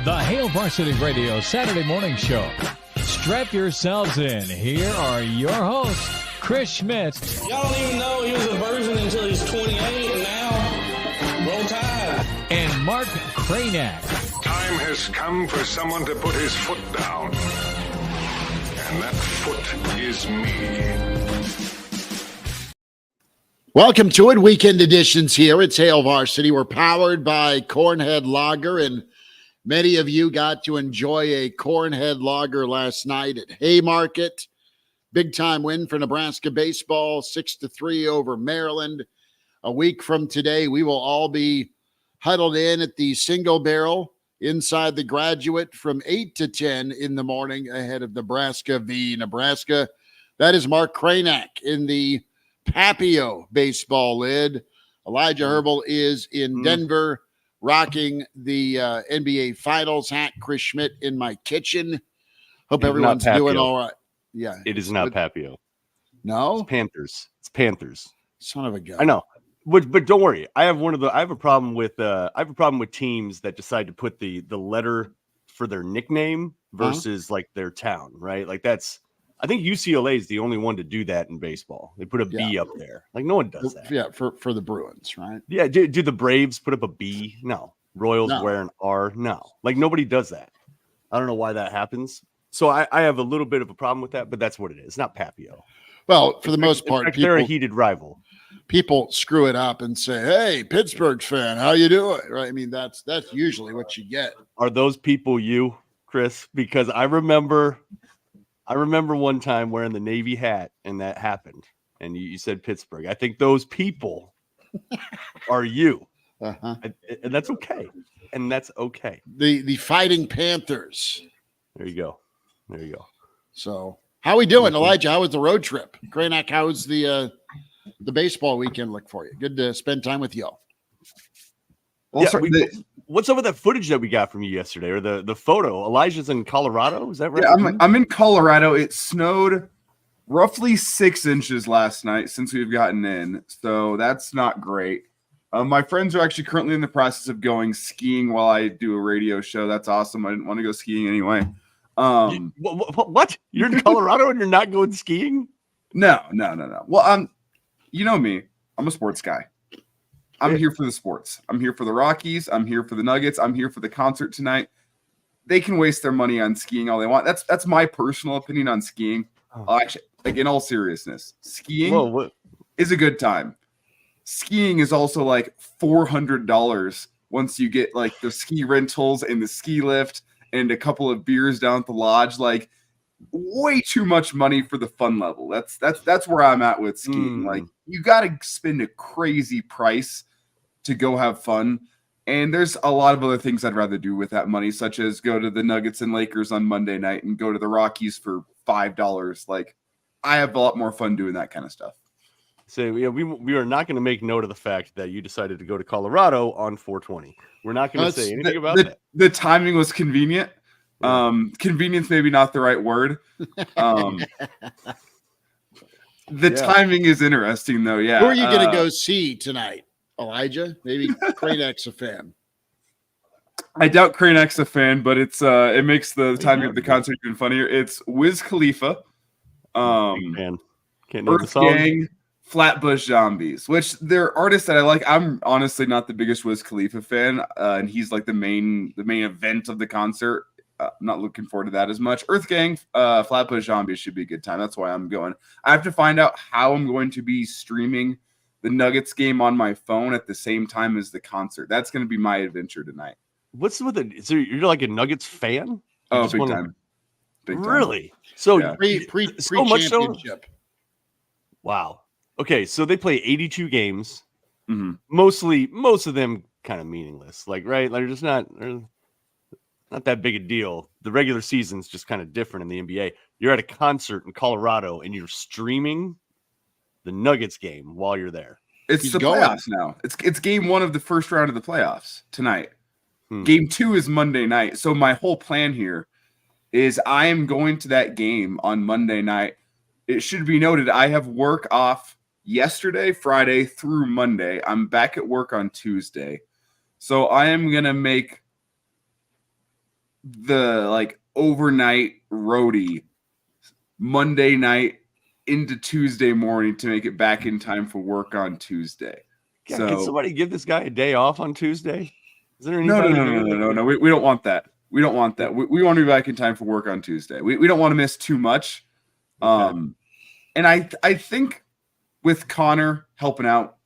The Hail Varsity Radio Saturday morning show. Strap yourselves in. Here are your hosts, Chris Schmidt. Y'all don't even know he was a virgin until he's 28, and now roll tide. And Mark Kraynak. Time has come for someone to put his foot down. And that foot is me. Welcome to it. Weekend editions here. It's Hail Varsity. We're powered by Cornhead Lager, and many of you got to enjoy a Cornhead Lager last night at Haymarket. Big-time win for Nebraska baseball, 6-3 over Maryland. A week from today, we will all be huddled in at the Single Barrel inside the Graduate from 8 to 10 in the morning ahead of Nebraska v. Nebraska. That is Mark Kraynak in the Papio baseball lid. Elijah Herbel is in Denver rocking the NBA Finals hat. Chris Schmidt in my kitchen. Hope everyone's doing all right. Yeah. It is not Papio. No? It's Panthers. It's Panthers. Son of a gun. I know. But don't worry. I have a problem with teams that decide to put the letter for their nickname versus like their town, right? Like I think UCLA is the only one to do that in baseball. They put a B up there. Like no one does that. Yeah, for the Bruins, right? Yeah. Do the Braves put up a B? No. Royals wear an R? No. Like nobody does that. I don't know why that happens. So I have a little bit of a problem with that, but that's what it is. It's not Papio. Well, for the most part, they're a heated rival. People screw it up and say, "Hey, Pittsburgh fan, how you doing?" Right? I mean, that's usually what you get. Are those people you, Chris? Because I remember one time wearing the Navy hat and that happened, and you said Pittsburgh. I think those people are you, and that's okay. And that's okay. The Fighting Panthers. There you go. So, how we doing, Elijah? How was the road trip? Kraynak, how was the baseball weekend look for you? Good to spend time with y'all. Also, what's up with that footage that we got from you yesterday, or the photo? Elijah's in Colorado, is that right? Yeah, I'm in Colorado. It snowed roughly 6 inches last night since we've gotten in, so that's not great. My friends are actually currently in the process of going skiing while I do a radio show. That's awesome. I didn't want to go skiing anyway. What? You're in Colorado and you're not going skiing? No. Well, you know me. I'm a sports guy. I'm here for the sports. I'm here for the Rockies. I'm here for the Nuggets. I'm here for the concert tonight. They can waste their money on skiing all they want. That's my personal opinion on skiing. Actually, like in all seriousness, skiing is a good time. Skiing is also like $400 once you get like the ski rentals and the ski lift and a couple of beers down at the lodge. Like way too much money for the fun level. That's where I'm at with skiing. Like you got to spend a crazy price to go have fun. And there's a lot of other things I'd rather do with that money, such as go to the Nuggets and Lakers on Monday night and go to the Rockies for $5. Like I have a lot more fun doing that kind of stuff. So yeah, we are not going to make note of the fact that you decided to go to Colorado on 420. We're not going to say anything about that. The timing was convenient. Convenience maybe not the right word. Timing is interesting though. Yeah. Who are you going to go see tonight, Elijah? Maybe Kraynak's a fan. I doubt Kraynak's a fan, but it makes the timing of the concert even funnier. It's Wiz Khalifa, Can't know Earth the song. Gang, Flatbush Zombies, which they're artists that I like. I'm honestly not the biggest Wiz Khalifa fan, and he's like the main event of the concert. I'm not looking forward to that as much. Earth Gang, Flatbush Zombies should be a good time. That's why I'm going. I have to find out how I'm going to be streaming the Nuggets game on my phone at the same time as the concert. That's going to be my adventure tonight. What's with it? So you're like a Nuggets fan? Oh, big time. Big time. Really? So Yeah. Pre-championship. Wow. Okay, so they play 82 games. Mm-hmm. Most of them kind of meaningless. Like, right? Like, they're not that big a deal. The regular season's just kind of different in the NBA. You're at a concert in Colorado and you're streaming the Nuggets game while you're there. It's the playoffs now. It's game 1 of the first round of the playoffs tonight. Game 2 is Monday night. So my whole plan here is I am going to that game on Monday night. It should be noted I have work off yesterday, Friday through Monday. I'm back at work on Tuesday. So I am going to make the like overnight roadie Monday night into Tuesday morning to make it back in time for work on Tuesday. Yeah, so can somebody give this guy a day off on Tuesday? Is there no. anybody? We don't want that. We don't want that. We want to be back in time for work on Tuesday. We don't want to miss too much. Okay. And I think with Connor helping out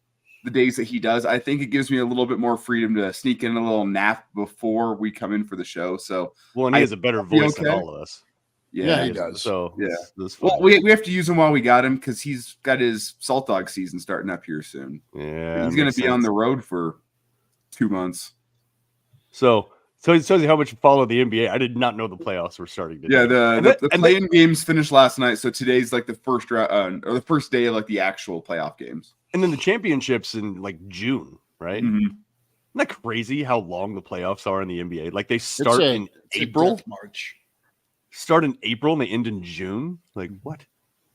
the days that he does, I think it gives me a little bit more freedom to sneak in a little nap before we come in for the show. So Well, and he has a better voice than all of us. Yeah, he does. So yeah. This Well, we have to use him while we got him because he's got his Salt Dog season starting up here soon. Yeah, he's going to be on the road for 2 months. So it tells you how much you follow the NBA. I did not know the playoffs were starting today. Yeah, the play-in games finished last night, so today's like the first round or the first day of like the actual playoff games. And then the championships in like June, right? Mm-hmm. Isn't that crazy how long the playoffs are in the NBA? Like they start in April, March. Start in April and they end in June. Like what?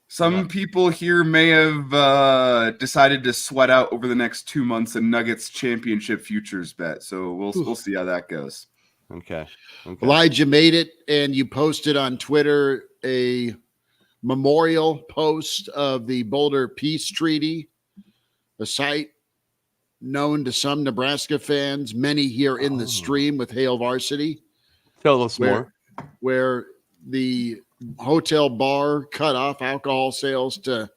Some people here may have decided to sweat out over the next 2 months a Nuggets championship futures bet. So we'll see how that goes. Okay. Elijah made it, and you posted on Twitter a memorial post of the Boulder Peace Treaty, a site known to some Nebraska fans, many here in the stream with Hail Varsity. Tell us more. Where the hotel bar cut off alcohol sales to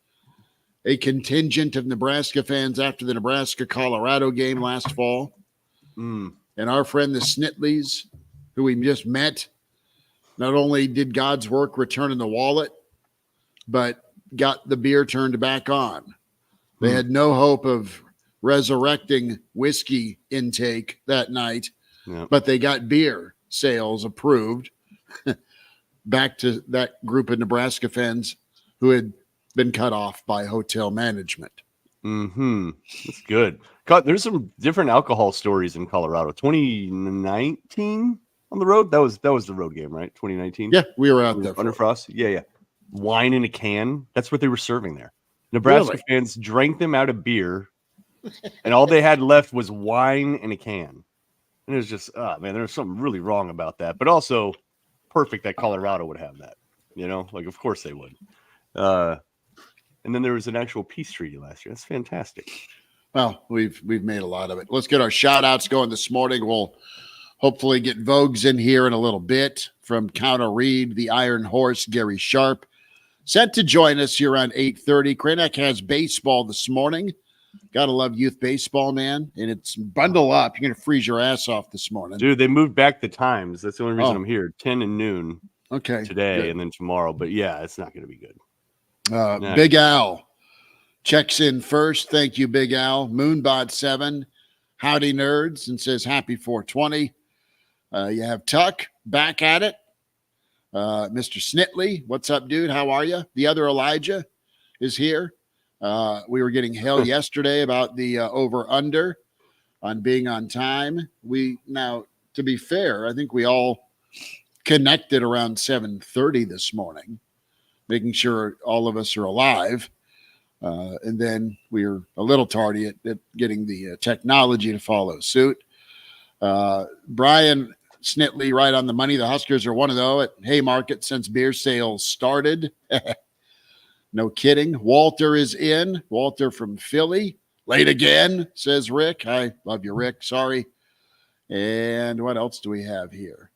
a contingent of Nebraska fans after the Nebraska-Colorado game last fall. And our friend, the Snitleys, who we just met, not only did God's work return in the wallet, but got the beer turned back on. They had no hope of resurrecting whiskey intake that night, but they got beer sales approved back to that group of Nebraska fans who had been cut off by hotel management. That's good. There's some different alcohol stories in Colorado. 2019 on the road. That was the road game, right? 2019. Yeah, we were out there under frost. Yeah. Wine in a can. That's what they were serving there. Nebraska fans drank them out of beer, and all they had left was wine in a can. And it was just, man, there's something really wrong about that. But also perfect that Colorado would have that. Like of course they would. And then there was an actual peace treaty last year. That's fantastic. Well, we've made a lot of it. Let's get our shout outs going this morning. We'll hopefully get Vogues in here in a little bit from Counter Reed, the Iron Horse, Gary Sharp. Set to join us here around 8:30. Kraynak has baseball this morning. Gotta love youth baseball, man. And it's bundle up. You're gonna freeze your ass off this morning. Dude, they moved back the times. That's the only reason I'm here. 10 and noon. Okay. Today good. And then tomorrow. But yeah, it's not gonna be good. Big Al checks in first. Thank you, Big Al. Moonbot7, howdy nerds, and says happy 420. You have Tuck back at it. Mr. Snitley, what's up, dude? How are you? The other Elijah is here. We were getting hell yesterday about the over-under on being on time. Now, to be fair, I think we all connected around 7:30 this morning, making sure all of us are alive. And then we were a little tardy at getting the technology to follow suit. Brian Snitley, right on the money. The Huskers are 1-0 at Haymarket since beer sales started. No kidding. Walter is in. Walter from Philly. Late again, says Rick. I love you, Rick. Sorry. And what else do we have here?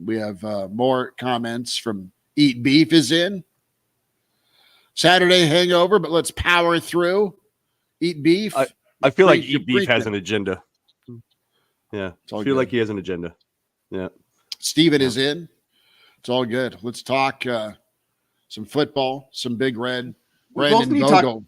We have more comments from Eat Beef is in. Saturday hangover, but let's power through. Eat Beef. I feel like Eat Beef has an agenda. Yeah. I feel like he has an agenda. Yeah. Steven is in. It's all good. Let's talk some football, some Big Red. Brandon Vogel.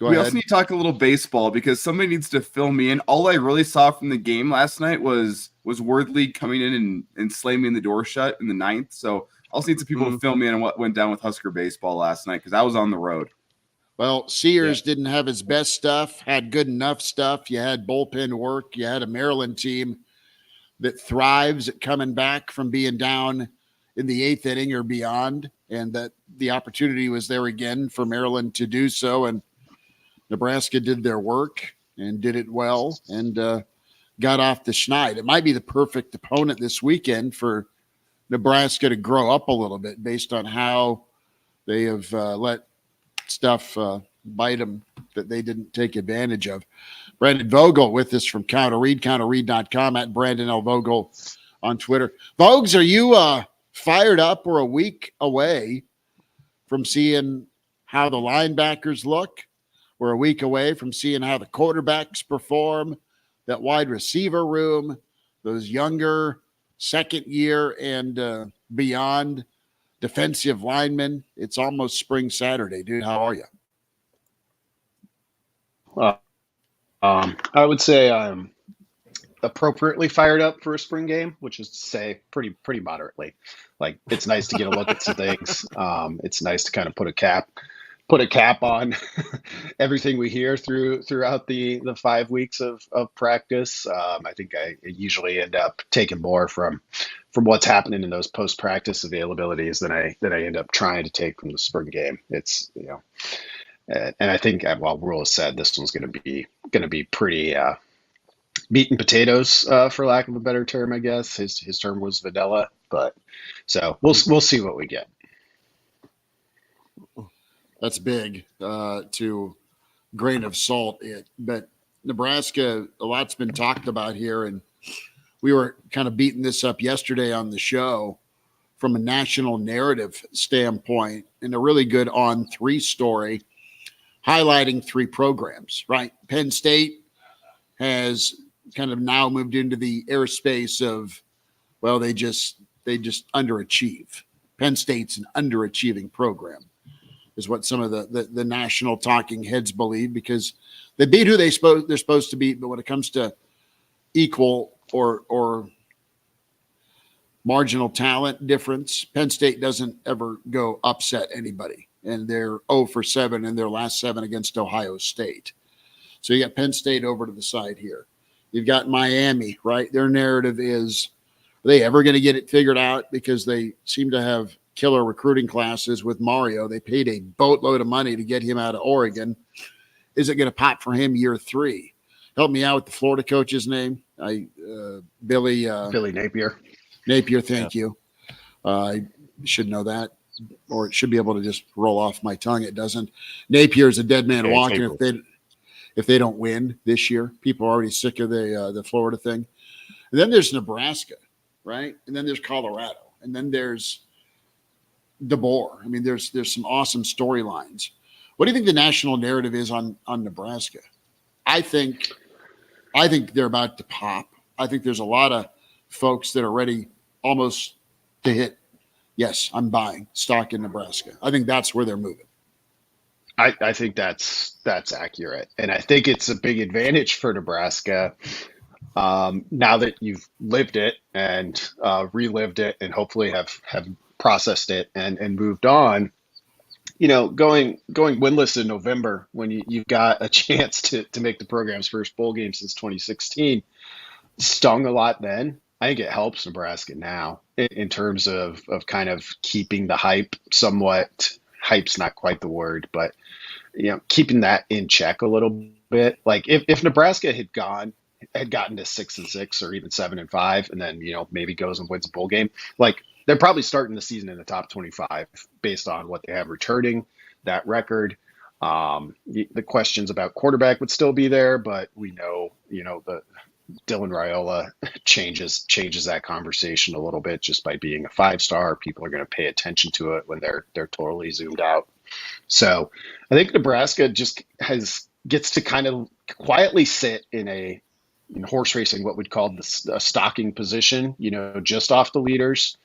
We also need to talk a little baseball because somebody needs to fill me in. All I really saw from the game last night was Wordley coming in and slamming the door shut in the ninth. So I also need some people to fill me in on what went down with Husker baseball last night because I was on the road. Well, Sears didn't have his best stuff, had good enough stuff. You had bullpen work. You had a Maryland team that thrives at coming back from being down in the eighth inning or beyond, and that the opportunity was there again for Maryland to do so. And Nebraska did their work and did it well and got off the schneid. It might be the perfect opponent this weekend for Nebraska to grow up a little bit based on how they have let stuff bite them that they didn't take advantage of. Brandon Vogel with us from Counterread, counterread.com, at Brandon L. Vogel on Twitter. Vogues, are you fired up? We're a week away from seeing how the linebackers look. We're a week away from seeing how the quarterbacks perform, that wide receiver room, those younger second year and beyond defensive linemen. It's almost spring Saturday, dude. How are you? I would say I'm appropriately fired up for a spring game, which is to say pretty moderately. Like, it's nice to get a look at some things. It's nice to kind of put a cap on everything we hear throughout the 5 weeks of practice. I think I usually end up taking more from what's happening in those post-practice availabilities than I end up trying to take from the spring game. It's, and I think, well, Rule has said this one's going to be pretty meat and potatoes, for lack of a better term, I guess. His term was vanilla, but so we'll see what we get. That's big to grain of salt. But Nebraska, a lot's been talked about here, and we were kind of beating this up yesterday on the show from a national narrative standpoint, and a really good On3 story highlighting 3 programs, right? Penn State has kind of now moved into the airspace of, well, they just underachieve. Penn State's an underachieving program, is what some of the national talking heads believe, because they beat who they're supposed to beat, but when it comes to equal or marginal talent difference, Penn State doesn't ever go upset anybody. And they're 0-for-7 in their last 7 against Ohio State. So you got Penn State over to the side here. You've got Miami, right? Their narrative is, are they ever going to get it figured out? Because they seem to have killer recruiting classes with Mario. They paid a boatload of money to get him out of Oregon. Is it going to pop for him year 3? Help me out with the Florida coach's name. Billy Napier. Napier, thank you. I should know that, or it should be able to just roll off my tongue. It doesn't. Napier's a dead man walking if they don't win this year. People are already sick of the Florida thing. And then there's Nebraska, right? And then there's Colorado, and then there's DeBoer. I mean, there's some awesome storylines. What do you think the national narrative is on Nebraska? I think they're about to pop. I think there's a lot of folks that are ready almost to hit, yes, I'm buying stock in Nebraska. I think that's where they're moving. I think that's accurate. And I think it's a big advantage for Nebraska now that you've lived it and relived it and hopefully have processed it and moved on. Going winless in November when you've got a chance to make the program's first bowl game since 2016 stung a lot then. I think it helps Nebraska now in terms of kind of keeping the hype somewhat. Hype's not quite the word, but keeping that in check a little bit. Like if Nebraska had gotten to 6-6 or even 7-5, and then maybe goes and wins a bowl game, like they're probably starting the season in the top 25 based on what they have returning, that record. The questions about quarterback would still be there, but we know the Dylan Raiola changes that conversation a little bit just by being a 5-star. People are going to pay attention to it when they're totally zoomed out. So I think Nebraska just gets to kind of quietly sit in horse racing, what we'd call a stocking position, just off the leaders.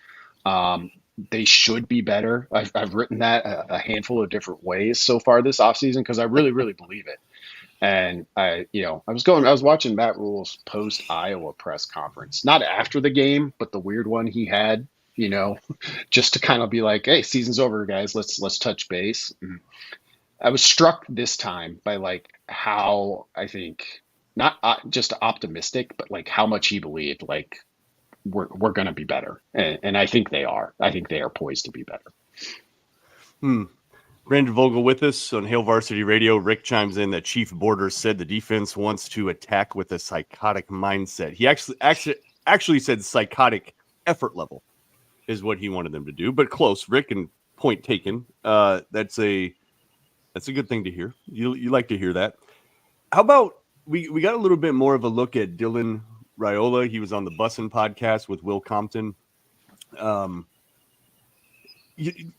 They should be better. I've written that a handful of different ways so far this offseason because I really, really believe it. And I was watching Matt Rule's post Iowa press conference, not after the game, but the weird one he had, just to kind of be like, hey, season's over, guys. Let's touch base. And I was struck this time by like how I think not just optimistic, but like how much he believed like we're going to be better. And I think they are. I think they are poised to be better. Brandon Vogel with us on Hail Varsity Radio. Rick chimes in that Chief Borders said the defense wants to attack with a psychotic mindset. He actually said psychotic effort level is what he wanted them to do, but close, Rick, and point taken. That's a good thing to hear. You like to hear that. How about we got a little bit more of a look at Dylan Raiola. He was on the Bussin' podcast with Will Compton.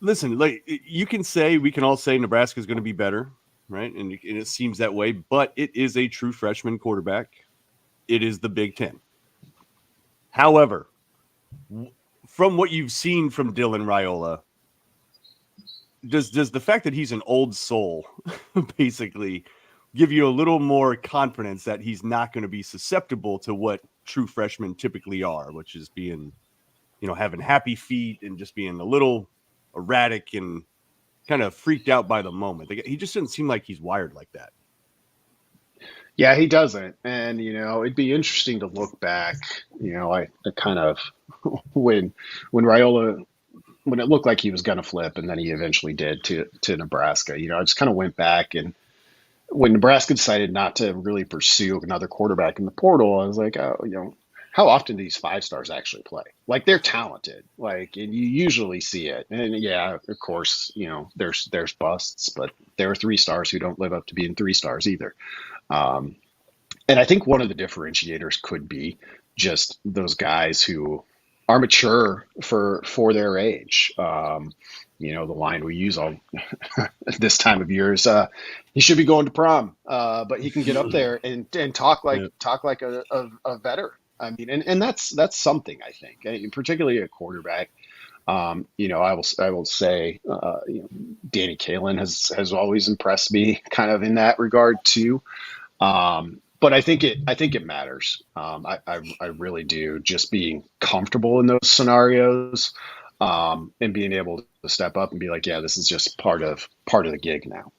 Listen, like we can all say Nebraska is going to be better, right? And it seems that way, but it is a true freshman quarterback. It is the Big Ten. However, from what you've seen from Dylan Raiola, does the fact that he's an old soul basically give you a little more confidence that he's not going to be susceptible to what true freshmen typically are, which is being, having happy feet and just being a little erratic and kind of freaked out by the moment? He just doesn't seem like he's wired like that. Yeah, he doesn't. And, it'd be interesting to look back, I kind of, when Raiola, when it looked like he was going to flip and then he eventually did to Nebraska, I just kind of went back, and when Nebraska decided not to really pursue another quarterback in the portal, I was like, how often do these 5-stars actually play? Like, they're talented, and you usually see it. And yeah, of course, there's busts, but there are 3-stars who don't live up to being 3-stars either. And I think one of the differentiators could be just those guys who are mature for their age. The line we use all this time of year is he should be going to prom, but he can get up there and talk like a veteran. I mean, and that's something, I think, particularly a quarterback. I will say, Danny Kaelin has always impressed me kind of in that regard too. But I think it matters. I really do. Just being comfortable in those scenarios, and being able to step up and be like, yeah, this is just part of the gig now.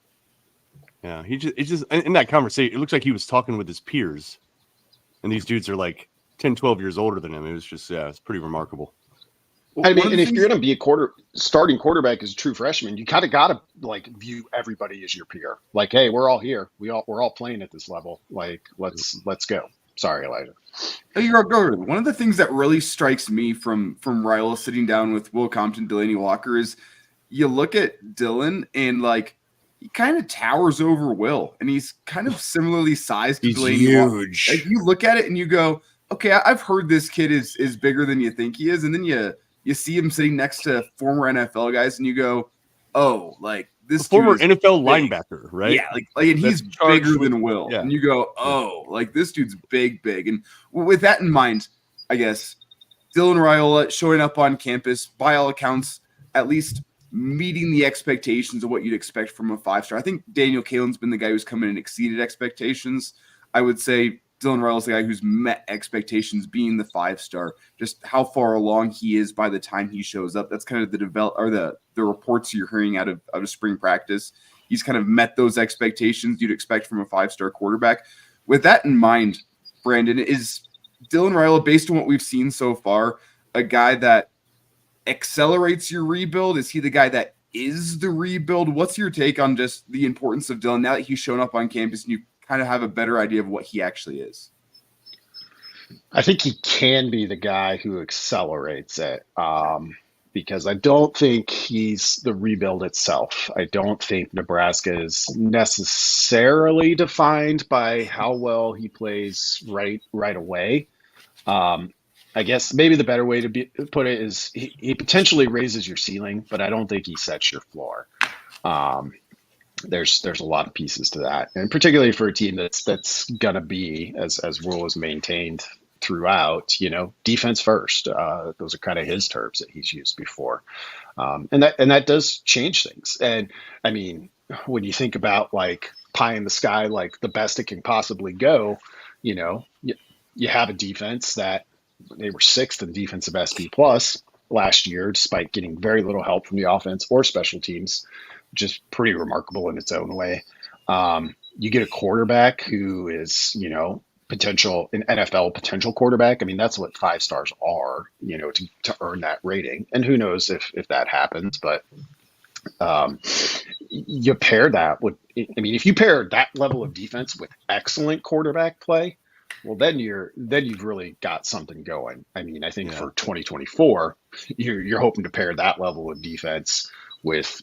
Yeah, it's just in that conversation, it looks like he was talking with his peers, and these dudes are like 10, 12 years older than him. It was just, it's pretty remarkable. I mean, and if you're going to be a starting quarterback as a true freshman, you kind of got to view everybody as your peer. Like, hey, we're all here. We're all playing at this level. Like, let's go. Sorry, Elijah. You're good. One of the things that really strikes me from Raiola sitting down with Will Compton, Delaney Walker, is you look at Dylan and he kind of towers over Will, and he's kind of similarly sized to Delaney huge. Walker. You look at it and you go, okay, I've heard this kid is bigger than you think he is, and then you see him sitting next to former NFL guys, and you go, oh, this former NFL linebacker, right? Yeah, and he's bigger than Will. Yeah. And you go, oh, this dude's big. And with that in mind, I guess Dylan Raiola showing up on campus, by all accounts, at least meeting the expectations of what you'd expect from a 5-star. I think Daniel Kaelin's been the guy who's come in and exceeded expectations. I would say Dylan Raiola is the guy who's met expectations, being the 5-star. Just how far along he is by the time he shows up. That's kind of the reports you're hearing out of spring practice. He's kind of met those expectations you'd expect from a 5-star quarterback. With that in mind, Brandon, is Dylan Raiola, based on what we've seen so far, a guy that accelerates your rebuild? Is he the guy that is the rebuild? What's your take on just the importance of Dylan now that he's shown up on campus and you kind of have a better idea of what he actually is? I think he can be the guy who accelerates it, because I don't think he's the rebuild itself. I don't think Nebraska is necessarily defined by how well he plays right away. I guess maybe the better way to put it is he potentially raises your ceiling, but I don't think he sets your floor. There's a lot of pieces to that, and particularly for a team that's gonna be, as Rule has maintained throughout, defense first. Those are kind of his terms that he's used before, and that does change things. And I mean, when you think about pie in the sky, the best it can possibly go, you have a defense that they were 6th in defensive SP plus last year, despite getting very little help from the offense or special teams, which is pretty remarkable in its own way. You get a quarterback who is, an NFL potential quarterback. I mean, that's what 5-stars are, to earn that rating. And who knows if that happens, but you pair that with, I mean, if you pair that level of defense with excellent quarterback play, well, then you've really got something going. I mean, I think for 2024, you're hoping to pair that level of defense with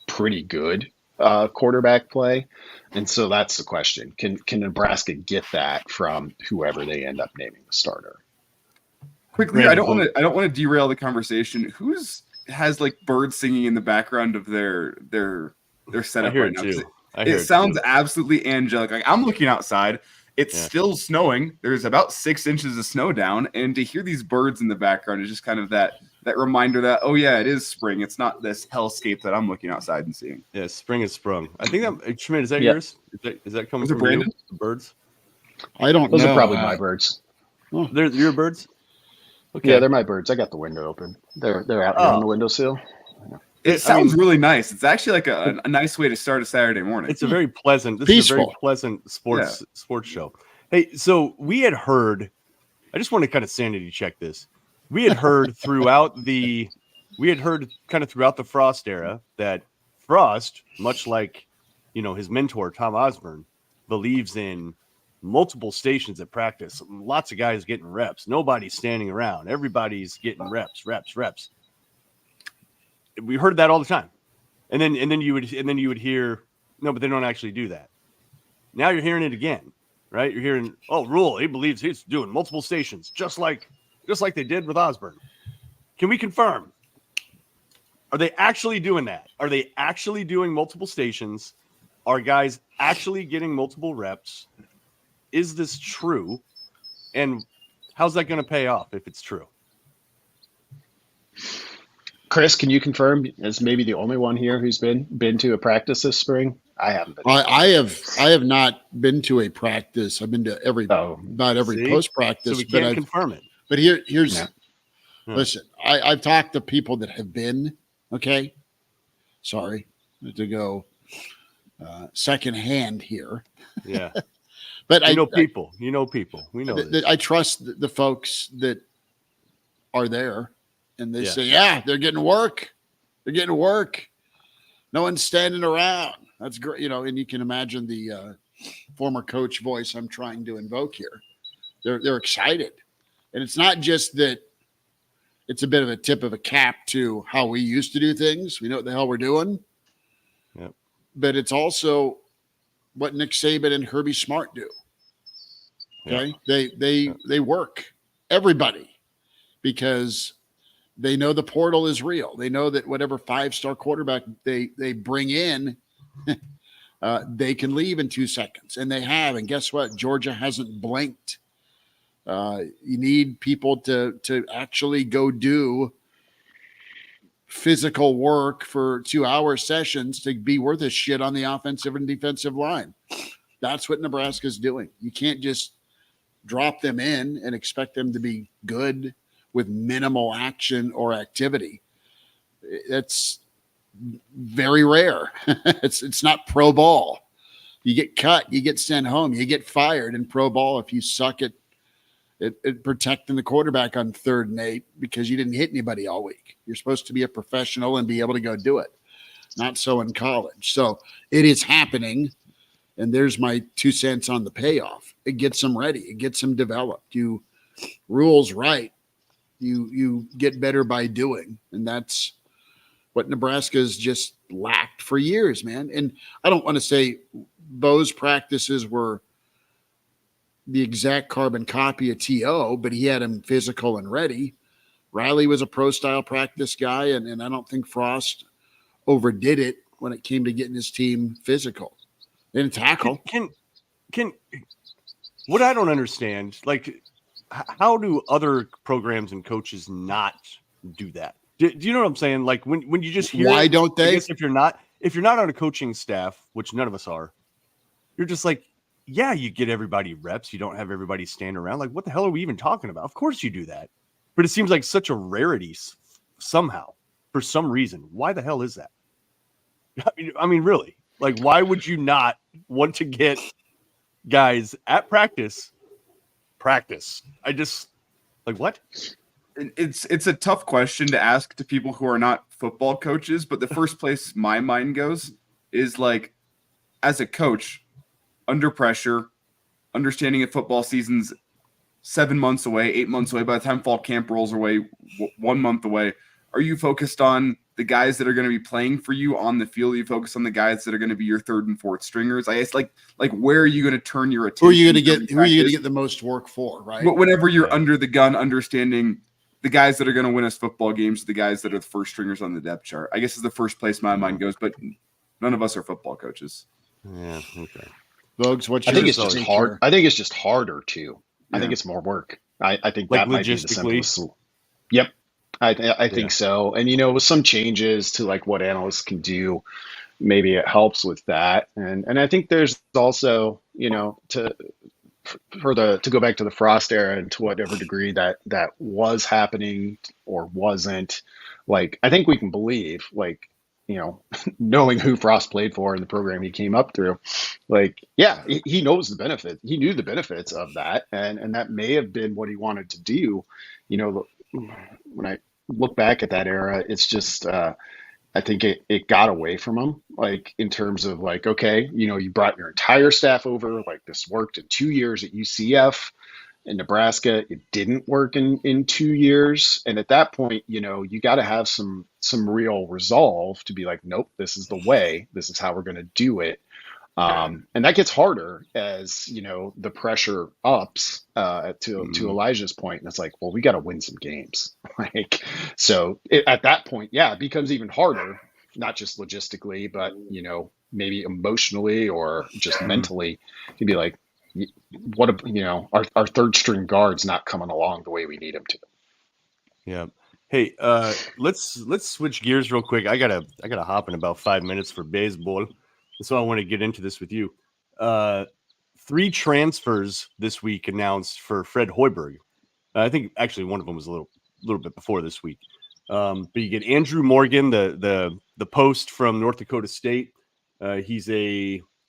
pretty good quarterback play, and so that's the question: Can Nebraska get that from whoever they end up naming the starter? Quickly, I don't want to derail the conversation. Has like birds singing in the background of their setup right now? It sounds absolutely angelic. Like, I'm looking outside. It's still snowing. There's about 6 inches of snow down, and to hear these birds in the background is just kind of that reminder that, oh yeah, it is spring. It's not this hellscape that I'm looking outside and seeing. Yeah, spring is sprung. I think that Schmidt, is that yours? Is that coming from Brandon? You? Birds? I don't know. Those are probably my birds. Oh, they're your birds? Okay. Yeah, they're my birds. I got the window open. They're out here on the windowsill. It sounds really nice. It's actually like a nice way to start a Saturday morning. It's a very pleasant. This is a very pleasant sports show. Hey, so we had heard. I just want to kind of sanity check this. We had heard throughout the Frost era that Frost, much like his mentor Tom Osborne, believes in multiple stations at practice. Lots of guys getting reps. Nobody's standing around. Everybody's getting reps. We heard that all the time, and then you would hear, no, but they don't actually do that. Now you're hearing it again, right? You're hearing, Rule, he believes he's doing multiple stations, just like they did with Osborne. Can we confirm? Are they actually doing that? Are they actually doing multiple stations? Are guys actually getting multiple reps? Is this true? And how's that going to pay off if it's true? Chris, can you confirm, as maybe the only one here who's been to a practice this spring? I haven't been. I have not been to a practice. I've been to about every post practice. So we can't confirm it. But here's listen. I've talked to people that have been. Okay, sorry to go second hand here. Yeah, but you know people. We know I trust the folks that are there. And they say, they're getting work. They're getting work. No one's standing around. That's great. And you can imagine the former coach voice I'm trying to invoke here. They're excited. And it's not just that it's a bit of a tip of a cap to how we used to do things. We know what the hell we're doing. Yep. But it's also what Nick Saban and Herbie Smart do. Okay. Yep. They work everybody because they know the portal is real. They know that whatever 5-star quarterback they bring in, they can leave in 2 seconds. And they have. And guess what? Georgia hasn't blinked. You need people to actually go do physical work for 2-hour sessions to be worth a shit on the offensive and defensive line. That's what Nebraska's doing. You can't just drop them in and expect them to be good with minimal action or activity. That's very rare. It's not pro ball. You get cut, you get sent home, you get fired in pro ball if you suck at protecting the quarterback on 3rd and 8 because you didn't hit anybody all week. You're supposed to be a professional and be able to go do it. Not so in college. So it is happening, and there's my 2 cents on the payoff. It gets them ready. It gets them developed. Rules right. You get better by doing, and that's what Nebraska's just lacked for years, man. And I don't want to say Bo's practices were the exact carbon copy of T.O., but he had him physical and ready. Riley was a pro-style practice guy, and I don't think Frost overdid it when it came to getting his team physical. They didn't tackle. Can what I don't understand, like, how do other programs and coaches not do that? Do you know what I'm saying? Like when you just hear, why don't they? I guess if you're not on a coaching staff, which none of us are, you're just like, yeah, you get everybody reps. You don't have everybody stand around. Like, what the hell are we even talking about? Of course you do that, but it seems like such a rarity somehow for some reason. Why the hell is that? I mean, really, like, why would you not want to get guys at practice? I just like, what? It's a tough question to ask to people who are not football coaches, but the first place my mind goes is like, as a coach, under pressure, understanding that football season's 7 months away, 8 months away, by the time fall camp rolls away, 1 month away, are you focused on the guys that are going to be playing for you on the field? Are you focused on the guys that are going to be your third and fourth stringers? I guess like where are you going to turn your attention? Who are you going to get the most work for, right? But whenever you're under the gun, understanding the guys that are going to win us football games, the guys that are the first stringers on the depth chart, I guess is the first place my mind goes, but none of us are football coaches. Yeah. Okay. Vogues, what's I your think it's just hard. I think it's just harder too. Yeah. I think it's more work. I think Like that might be the logistically? simplest. Yep. I think so. And, with some changes to like what analysts can do, maybe it helps with that. And I think there's also, to go back to the Frost era and to whatever degree that was happening or wasn't, like, I think we can believe, like, knowing who Frost played for and the program he came up through, like, yeah, he knows the benefit. He knew the benefits of that. And that may have been what he wanted to do. When I look back at that era, it's just, I think it got away from him, like, in terms of like, okay, you brought your entire staff over, like, this worked in 2 years at UCF. In Nebraska, it didn't work in 2 years. And at that point, you got to have some real resolve to be like, nope, this is the way, this is how we're going to do it. And that gets harder as, the pressure ups to Elijah's point. And it's like, well, we got to win some games. Like, so at that point, yeah, it becomes even harder, not just logistically, but, maybe emotionally or just mentally, to be like, what our third string guard's not coming along the way we need him to. Yeah. Hey, let's switch gears real quick. I gotta hop in about 5 minutes for baseball. So I want to get into this with you. 3 transfers this week announced for Fred Hoiberg. I think actually one of them was a little bit before this week. But you get Andrew Morgan, the post from North Dakota State. He's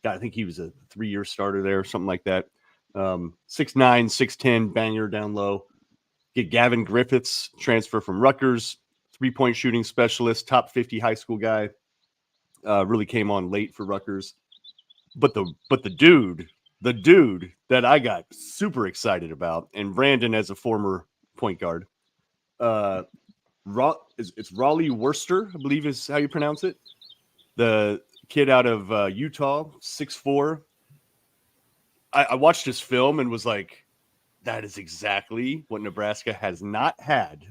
I think he was a 3-year starter there, something like that. 6'9", 6'10", banger down low. Get Gavin Griffiths, transfer from Rutgers, 3-point shooting specialist, top 50 high school guy. Really came on late for Rutgers. But the dude that I got super excited about, and Brandon as a former point guard, it's Raleigh Worcester, I believe is how you pronounce it. The kid out of Utah, 6'4". I watched his film and was like, that is exactly what Nebraska has not had,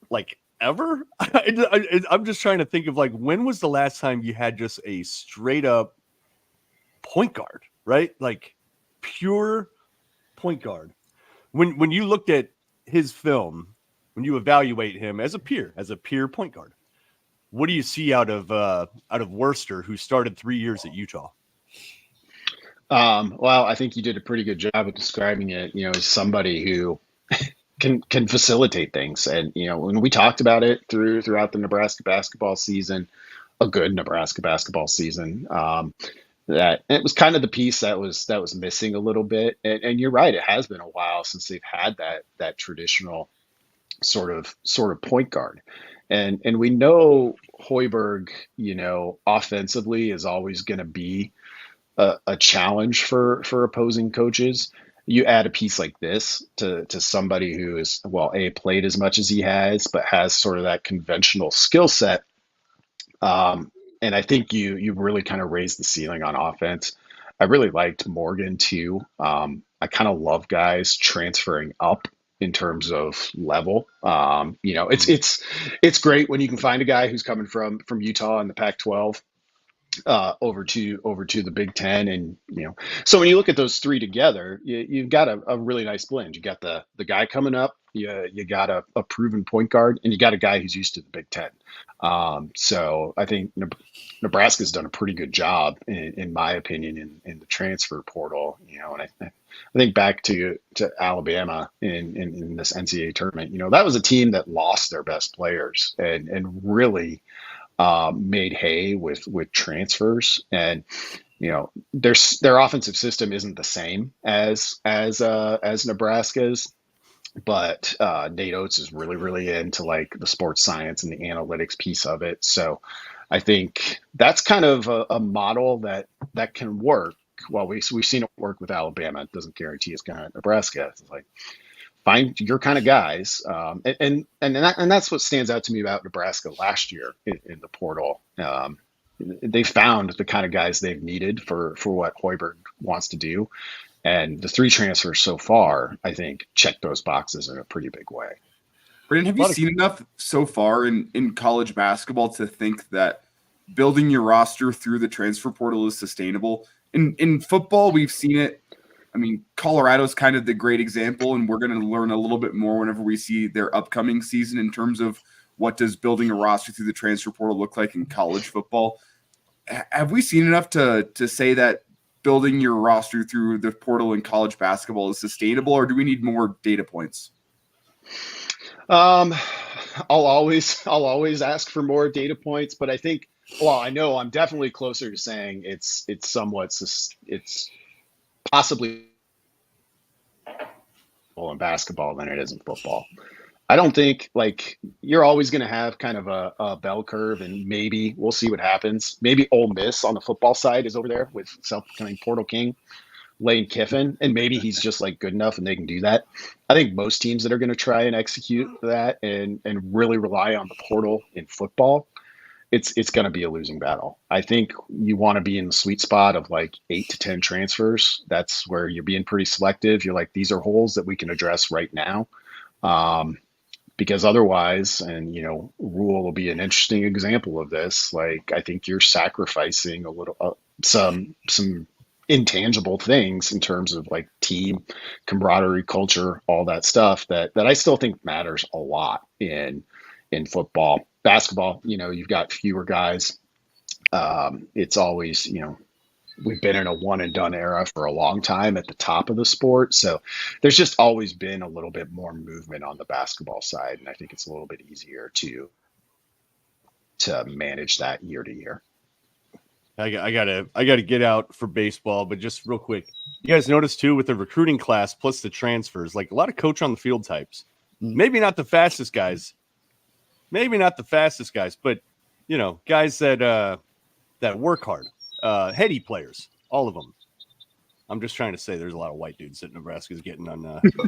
like, ever. I'm just trying to think of, like, when was the last time you had just a straight up point guard, right? Like, pure point guard. When you looked at his film, when you evaluate him as a peer point guard, what do you see out of Worcester, who started 3 years at Utah? Well, I think you did a pretty good job of describing it, as somebody who can facilitate things. And, when we talked about it throughout the Nebraska basketball season, a good Nebraska basketball season, that it was kind of the piece that was missing a little bit. And you're right, it has been a while since they've had that traditional sort of point guard. And we know Hoiberg, offensively is always going to be a challenge for opposing coaches. You add a piece like this to somebody who is, well, played as much as he has, but has sort of that conventional skill set. And I think you really kind of raised the ceiling on offense. I really liked Morgan too. I kind of love guys transferring up in terms of level. It's great when you can find a guy who's coming from Utah in the Pac-12 over to the Big Ten. And, so when you look at those 3 together, you've got a really nice blend. You got the guy coming up, you got a proven point guard, and you got a guy who's used to the Big Ten. So I think Nebraska's done a pretty good job, in my opinion, in the transfer portal, and I think back to Alabama in this NCAA tournament, that was a team that lost their best players and really made hay with transfers. And, their offensive system isn't the same as Nebraska's, but Nate Oates is really, really into like the sports science and the analytics piece of it. So I think that's kind of a model that can work. Well, we've seen it work with Alabama. It doesn't guarantee it's going to Nebraska. It's like find your kind of guys, and that's what stands out to me about Nebraska last year in the portal. They found the kind of guys they've needed for what Hoiberg wants to do, and the 3 transfers so far, I think, check those boxes in a pretty big way. Brandon, have you seen enough so far in college basketball to think that building your roster through the transfer portal is sustainable? In football, we've seen it. I mean, Colorado's kind of the great example, and we're going to learn a little bit more whenever we see their upcoming season in terms of what does building a roster through the transfer portal look like in college football. Have we seen enough to say that building your roster through the portal in college basketball is sustainable, or do we need more data points? I'll always ask for more data points, but I think, well, I know I'm definitely closer to saying it's possibly in basketball than it is in football. I don't think, like, you're always going to have kind of a bell curve, and maybe we'll see what happens. Maybe Ole Miss on the football side is over there with self-proclaimed portal king Lane Kiffin, and maybe he's just like good enough and they can do that. I think most teams that are going to try and execute that and really rely on the portal in football, it's going to be a losing battle. I think you want to be in the sweet spot of like 8 to 10 transfers. That's where you're being pretty selective. You're like, these are holes that we can address right now. Because otherwise, and Rule will be an interesting example of this. Like, I think you're sacrificing a little, some intangible things in terms of like team camaraderie, culture, all that stuff that I still think matters a lot in football. Basketball, you've got fewer guys. It's always, we've been in a one and done era for a long time at the top of the sport. So there's just always been a little bit more movement on the basketball side. And I think it's a little bit easier to manage that year to year. I gotta get out for baseball, but just real quick, you guys notice too with the recruiting class plus the transfers, like a lot of coach on the field types. Maybe not the fastest guys, but guys that work hard, heady players, all of them. I'm just trying to say there's a lot of white dudes that Nebraska's getting on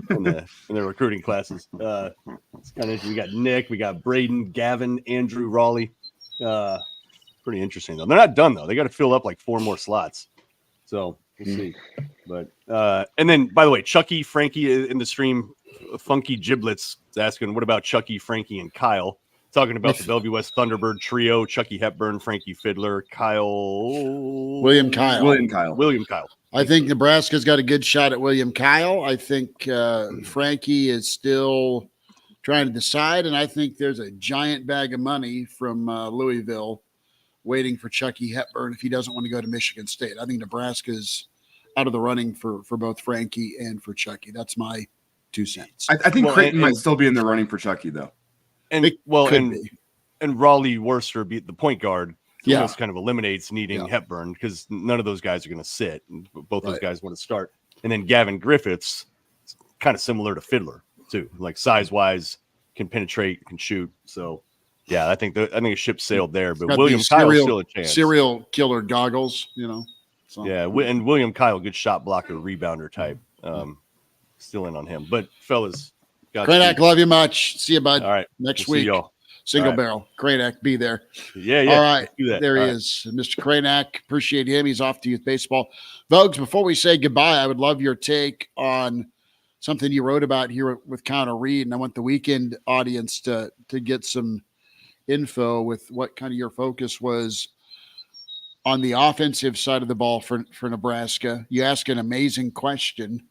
in their recruiting classes. It's kind of, we got Nick, we got Braden, Gavin, Andrew, Raleigh. Pretty interesting though. They're not done though. They got to fill up like 4 more slots. So we'll see. But and then by the way, Chucky, Frankie in the stream, Funky Giblets is asking, what about Chucky, Frankie, and Kyle? Talking about the Bellevue West Thunderbird trio: Chucky Hepburn, Frankie Fiddler, William Kyle. I think Nebraska's got a good shot at William Kyle. I think Frankie is still trying to decide, and I think there's a giant bag of money from Louisville waiting for Chucky Hepburn if he doesn't want to go to Michigan State. I think Nebraska's out of the running for both Frankie and for Chucky. That's my 2 cents. I think Creighton might still be in the running for Chucky, though. And Raleigh Worcester beat the point guard. Almost kind of eliminates needing Hepburn because none of those guys are going to sit. Both those guys want to start. And then Gavin Griffiths, kind of similar to Fiddler too, like size-wise, can penetrate, can shoot. So yeah, I think a ship sailed there. But William Kyle still a chance. Serial killer goggles, So. Yeah, and William Kyle, good shot blocker, rebounder type. Still in on him. But fellas, Kraynak, love you much. See you, bud. All right, next week. Y'all. Single barrel. Kraynak, be there. Yeah. All right. There he is. Mr. Kraynak. Appreciate him. He's off to youth baseball. Vogues, before we say goodbye, I would love your take on something you wrote about here with Connor Reed. And I want the weekend audience to get some info with what kind of your focus was on the offensive side of the ball for Nebraska. You ask an amazing question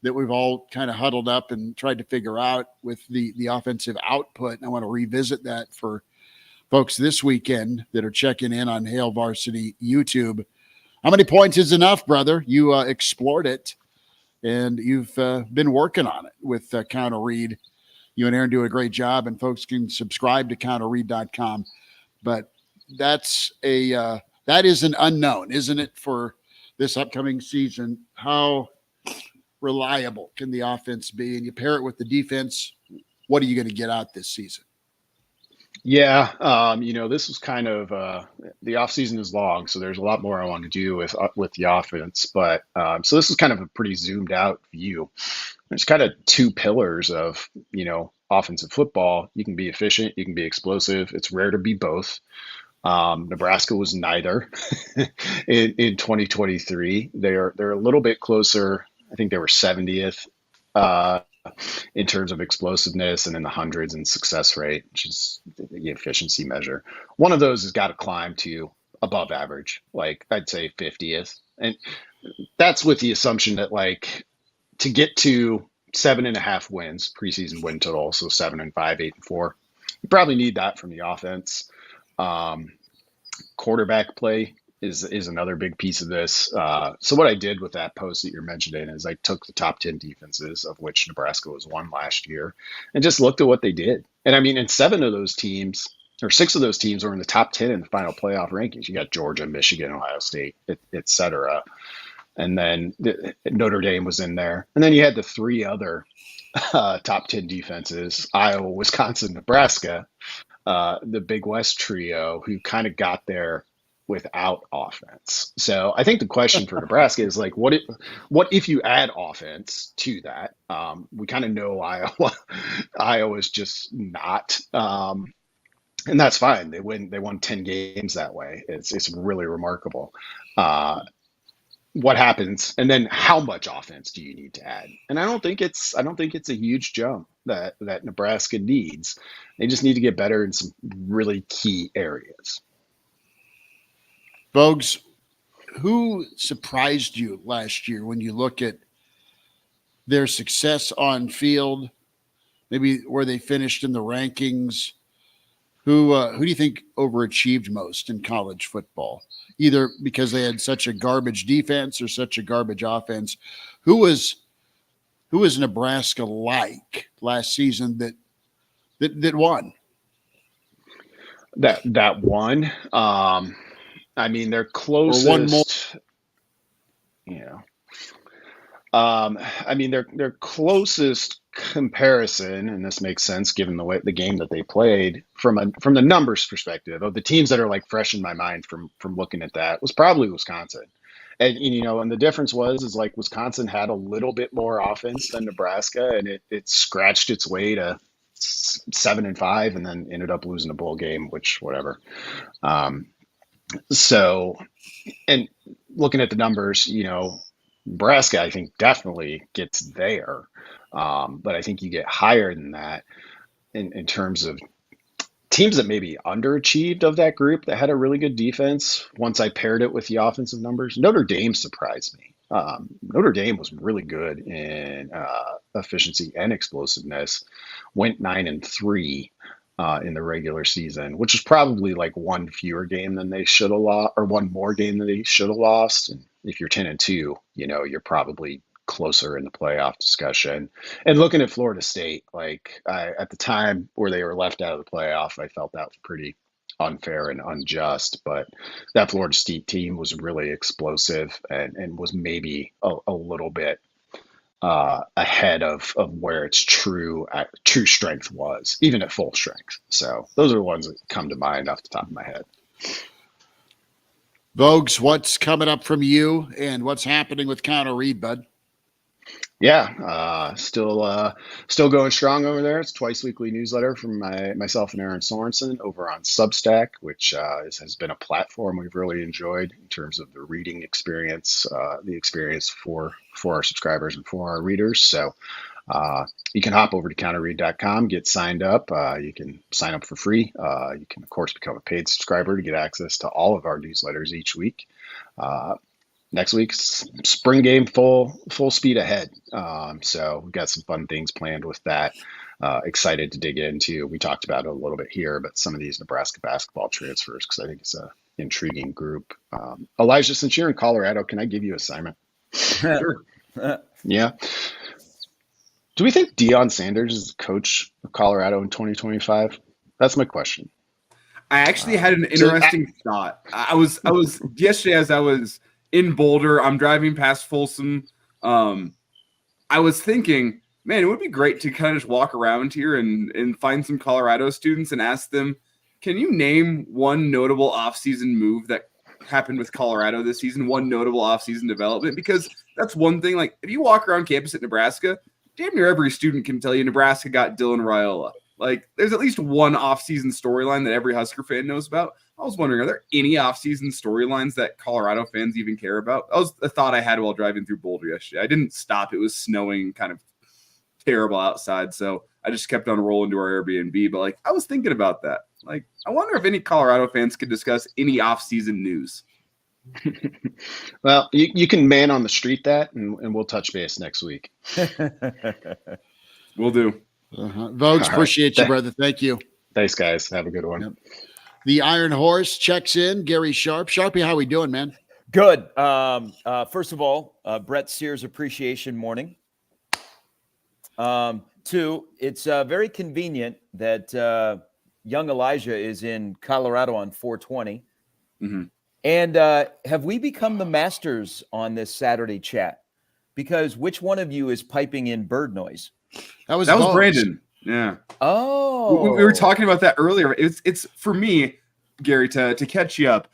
that we've all kind of huddled up and tried to figure out with the offensive output. And I want to revisit that for folks this weekend that are checking in on Hail Varsity YouTube. How many points is enough, brother? You explored it, and you've been working on it with Connor Reed. You and Aaron do a great job, and folks can subscribe to ConnorReed.com. But that is an unknown, isn't it, for this upcoming season? How reliable can the offense be? And you pair it with the defense, what are you going to get out this season? Yeah, this was kind of the off season is long, so there's a lot more I want to do with the offense. But so this is kind of a pretty zoomed out view. There's kind of two pillars of offensive football. You can be efficient, you can be explosive. It's rare to be both. Nebraska was neither in 2023. They're a little bit closer. I think they were 70th. In terms of explosiveness and in the hundreds in success rate, which is the efficiency measure. One of those has got to climb to above average, like I'd say 50th. And that's with the assumption that to get to 7.5 wins, preseason win total, so 7-5, 8-4, you probably need that from the offense. Quarterback play is another big piece of this. So what I did with that post that you're mentioning is I took the top 10 defenses, of which Nebraska was one last year, and just looked at what they did. And I mean, and 6 of those teams were in the top 10 in the final playoff rankings. You got Georgia, Michigan, Ohio State, et cetera. And then Notre Dame was in there. And then you had the 3 other top 10 defenses, Iowa, Wisconsin, Nebraska, the Big West trio, who kind of got there without offense. So I think the question for Nebraska is what if you add offense to that? We kind of know Iowa's just not, and that's fine. They won 10 games that way. It's really remarkable. What happens, and then how much offense do you need to add? And I don't think it's a huge jump that Nebraska needs. They just need to get better in some really key areas. Bogues, who surprised you last year when you look at their success on field, maybe where they finished in the rankings? Who do you think overachieved most in college football, either because they had such a garbage defense or such a garbage offense? Who was Nebraska like last season that won? That won. I mean, their closest, or one more. I mean, their closest comparison, and this makes sense given the game that they played from the numbers perspective of the teams that are fresh in my mind from looking at that, was probably Wisconsin. And and the difference is Wisconsin had a little bit more offense than Nebraska, and it scratched its way to 7-5, and then ended up losing a bowl game, which whatever. So, and looking at the numbers, Nebraska, I think, definitely gets there. But I think you get higher than that in terms of teams that maybe underachieved of that group that had a really good defense. Once I paired it with the offensive numbers, Notre Dame surprised me. Notre Dame was really good in efficiency and explosiveness, went 9-3 in the regular season, which is probably one fewer game than they should have lost, or one more game than they should have lost. And if you're 10-2, you're probably closer in the playoff discussion. And looking at Florida State, at the time where they were left out of the playoff, I felt that was pretty unfair and unjust. But that Florida State team was really explosive and was maybe a little bit ahead of where its true strength was, even at full strength. So those are the ones that come to mind off the top of my head. Vogues, what's coming up from you, and what's happening with Counter Read, bud? Yeah, still going strong over there. It's a twice weekly newsletter from myself and Aaron Sorensen over on Substack, which has been a platform we've really enjoyed in terms of the reading experience, the experience for our subscribers and for our readers. So you can hop over to counterread.com, get signed up. You can sign up for free. You can, of course, become a paid subscriber to get access to all of our newsletters each week. Next week's spring game full speed ahead. So we've got some fun things planned with that. Excited to dig into. We talked about it a little bit here, but some of these Nebraska basketball transfers, because I think it's an intriguing group. Elijah, since you're in Colorado, can I give you an assignment? Sure. Yeah. Do we think Deion Sanders is the coach of Colorado in 2025? That's my question. I actually had an interesting thought. I was yesterday, as I was in Boulder, I'm driving past Folsom. I was thinking, man, it would be great to kind of just walk around here and find some Colorado students and ask them, Can you name one notable offseason move that happened with Colorado this season? One notable offseason development? Because that's one thing. Like, if you walk around campus at Nebraska, damn near every student can tell you Nebraska got Dylan Raiola. Like, there's at least one offseason storyline that every Husker fan knows about. I was wondering, are there any offseason storylines that Colorado fans even care about? That was a thought I had while driving through Boulder yesterday. I didn't stop. It was snowing, kind of terrible outside, so I just kept on rolling to our Airbnb. But, like, I was thinking about that. Like, I wonder if any Colorado fans could discuss any offseason news. Well, you can man on the street that, and we'll touch base next week. Will do. Vogues, appreciate you, brother. Thank you. Thanks, guys. Have a good one. Yep. The Iron Horse checks in. Gary Sharp. Sharpie, how we doing, man? Good. First of all, Brett Sears Appreciation Morning. Two, it's very convenient that young Elijah is in Colorado on 420. Mm-hmm. And have we become the masters on this Saturday chat? Because which one of you is piping in bird noise? That was Brandon. Yeah. Oh. We were talking about that earlier. It's for me, Gary, to catch you up.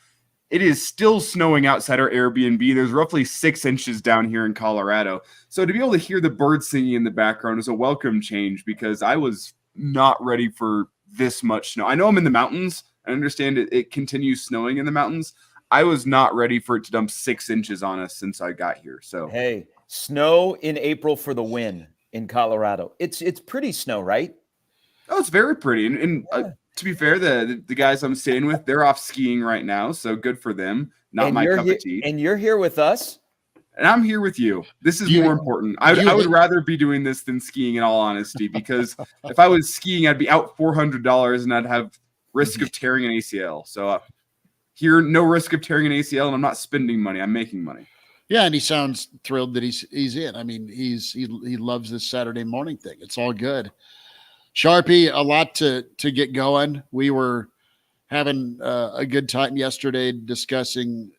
It is still snowing outside our Airbnb. There's roughly 6 inches down here in Colorado. So to be able to hear the birds singing in the background is a welcome change, because I was not ready for this much snow. I know I'm in the mountains. I understand it continues snowing in the mountains. I was not ready for it to dump 6 inches on us since I got here. So hey, snow in April for the win in Colorado. It's pretty snow, right? Oh, it's very pretty. And to be fair, the guys I'm staying with, they're off skiing right now, so good for them. Not my cup of tea. And you're here with us? And I'm here with you. This is more important. I would rather be doing this than skiing, in all honesty, because if I was skiing, I'd be out $400 and I'd have risk of tearing an ACL. So here, no risk of tearing an ACL, and I'm not spending money. I'm making money. Yeah, and he sounds thrilled that he's in. I mean, he loves this Saturday morning thing. It's all good. Sharpie, a lot to get going. We were having a good time yesterday discussing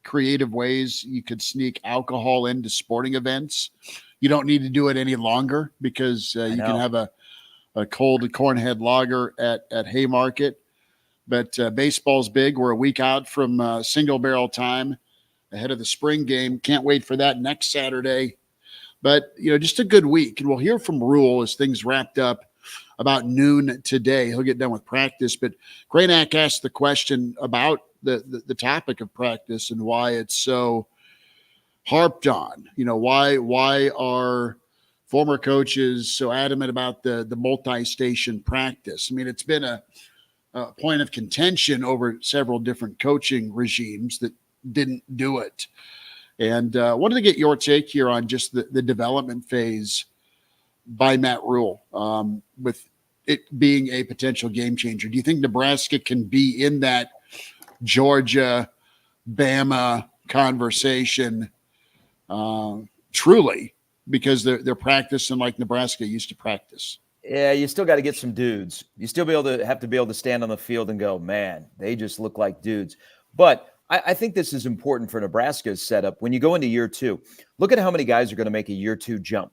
creative ways you could sneak alcohol into sporting events. You don't need to do it any longer, because you can have a cold cornhead lager at Haymarket. But baseball's big. We're a week out from single barrel time ahead of the spring game. Can't wait for that next Saturday. But, just a good week. And we'll hear from Rule as things wrapped up about noon today. He'll get done with practice. But Kraynak asked the question about the topic of practice and why it's so harped on. Why are former coaches so adamant about the multi-station practice? I mean, it's been a point of contention over several different coaching regimes that didn't do it. And wanted to get your take here on just the development phase by Matt Rule, with it being a potential game changer. Do you think Nebraska can be in that Georgia, Bama conversation truly, because they're practicing like Nebraska used to practice? Yeah, you still got to get some dudes. You still have to be able to stand on the field and go, man, they just look like dudes. But I think this is important for Nebraska's setup. When you go into year 2, look at how many guys are going to make a year 2 jump.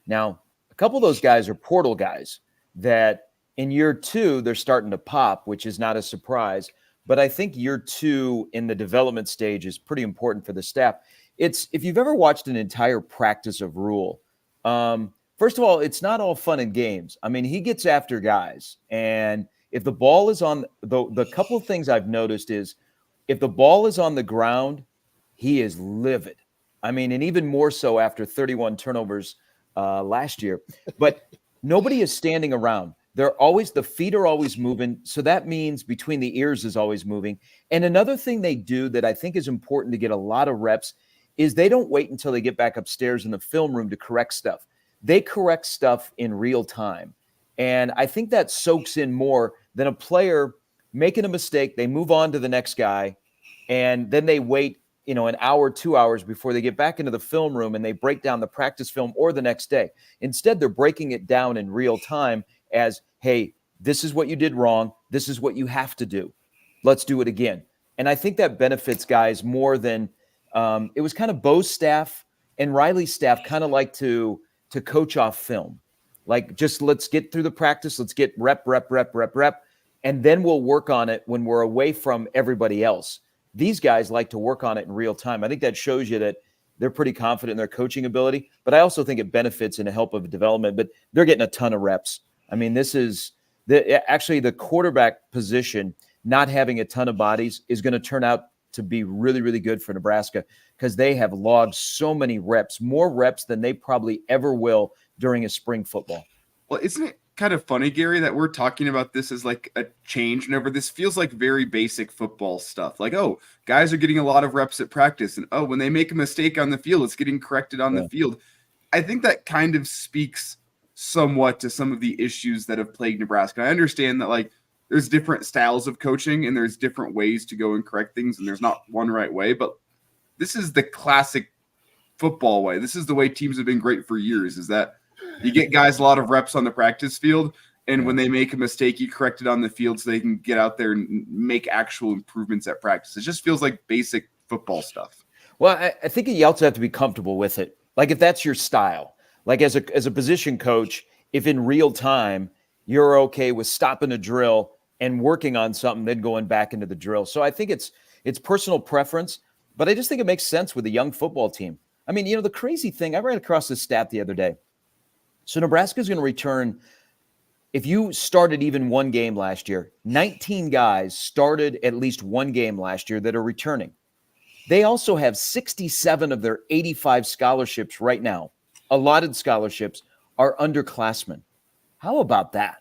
Now, a couple of those guys are portal guys that in year 2, they're starting to pop, which is not a surprise. But I think year 2 in the development stage is pretty important for the staff. If you've ever watched an entire practice of Rule, first of all, it's not all fun and games. I mean, he gets after guys. And if the ball is on the couple of things I've noticed is if the ball is on the ground, he is livid. I mean, and even more so after 31 turnovers last year. But nobody is standing around. The feet are always moving. So that means between the ears is always moving. And another thing they do that I think is important to get a lot of reps is they don't wait until they get back upstairs in the film room to correct stuff. They correct stuff in real time. And I think that soaks in more than a player making a mistake. They move on to the next guy, and then they wait, an hour, 2 hours before they get back into the film room and they break down the practice film or the next day. Instead, they're breaking it down in real time as, hey, this is what you did wrong. This is what you have to do. Let's do it again. And I think that benefits guys more than it was kind of Bo's staff and Riley's staff kind of like to coach off film. Like, just let's get through the practice. Let's get rep. and then we'll work on it when we're away from everybody else. These guys like to work on it in real time. I think that shows you that they're pretty confident in their coaching ability, but I also think it benefits in the help of development, but they're getting a ton of reps. I mean, this is actually the quarterback position, not having a ton of bodies is going to turn out to be really, really good for Nebraska because they have logged so many reps, more reps than they probably ever will during a spring football. Well, isn't it kind of funny, Gary, that we're talking about this as like a change whenever this feels like very basic football stuff? Like, oh, guys are getting a lot of reps at practice, and oh, when they make a mistake on the field, it's getting corrected on the field. I think that kind of speaks somewhat to some of the issues that have plagued Nebraska. I understand that like there's different styles of coaching and there's different ways to go and correct things, and there's not one right way, but this is the classic football way. This is the way teams have been great for years, is that you get guys a lot of reps on the practice field, and when they make a mistake, you correct it on the field so they can get out there and make actual improvements at practice. It just feels like basic football stuff. Well, I think you also have to be comfortable with it. Like if that's your style, like as a position coach, if in real time you're okay with stopping a drill and working on something, then going back into the drill. So I think it's personal preference, but I just think it makes sense with a young football team. I mean, the crazy thing, I ran across this stat the other day. So Nebraska is going to return, if you started even one game last year, 19 guys started at least one game last year that are returning. They also have 67 of their 85 scholarships right now, allotted scholarships, are underclassmen. How about that?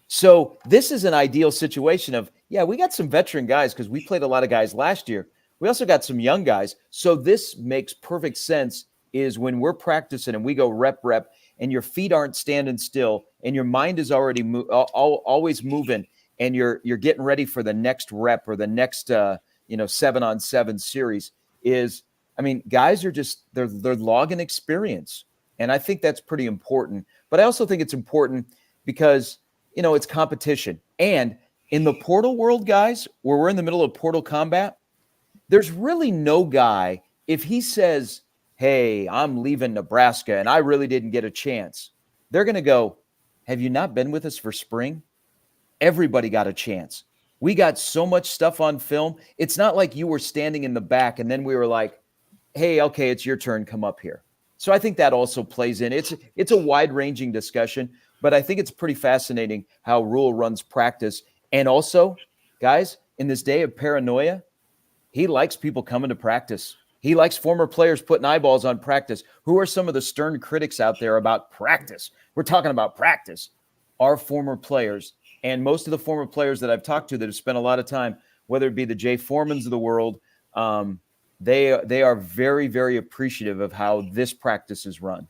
So this is an ideal situation of, we got some veteran guys because we played a lot of guys last year. We also got some young guys. So this makes perfect sense is when we're practicing and we go rep, and your feet aren't standing still and your mind is already always moving and you're getting ready for the next rep or the next 7-on-7 series guys are just they're logging experience. And I think that's pretty important. But I also think it's important because, it's competition. And in the portal world, guys, where we're in the middle of portal combat, there's really no guy, if he says, hey, I'm leaving Nebraska and I really didn't get a chance, they're going to go, have you not been with us for spring? Everybody got a chance. We got so much stuff on film. It's not like you were standing in the back and then we were like, hey, okay, it's your turn. Come up here. So I think that also plays in. It's a wide-ranging discussion, but I think it's pretty fascinating how Rule runs practice. And also, guys, in this day of paranoia, he likes people coming to practice. He likes former players putting eyeballs on practice. Who are some of the stern critics out there about practice? We're talking about practice. Our former players, and most of the former players that I've talked to that have spent a lot of time, whether it be the Jay Foremans of the world, they are very, very appreciative of how this practice is run.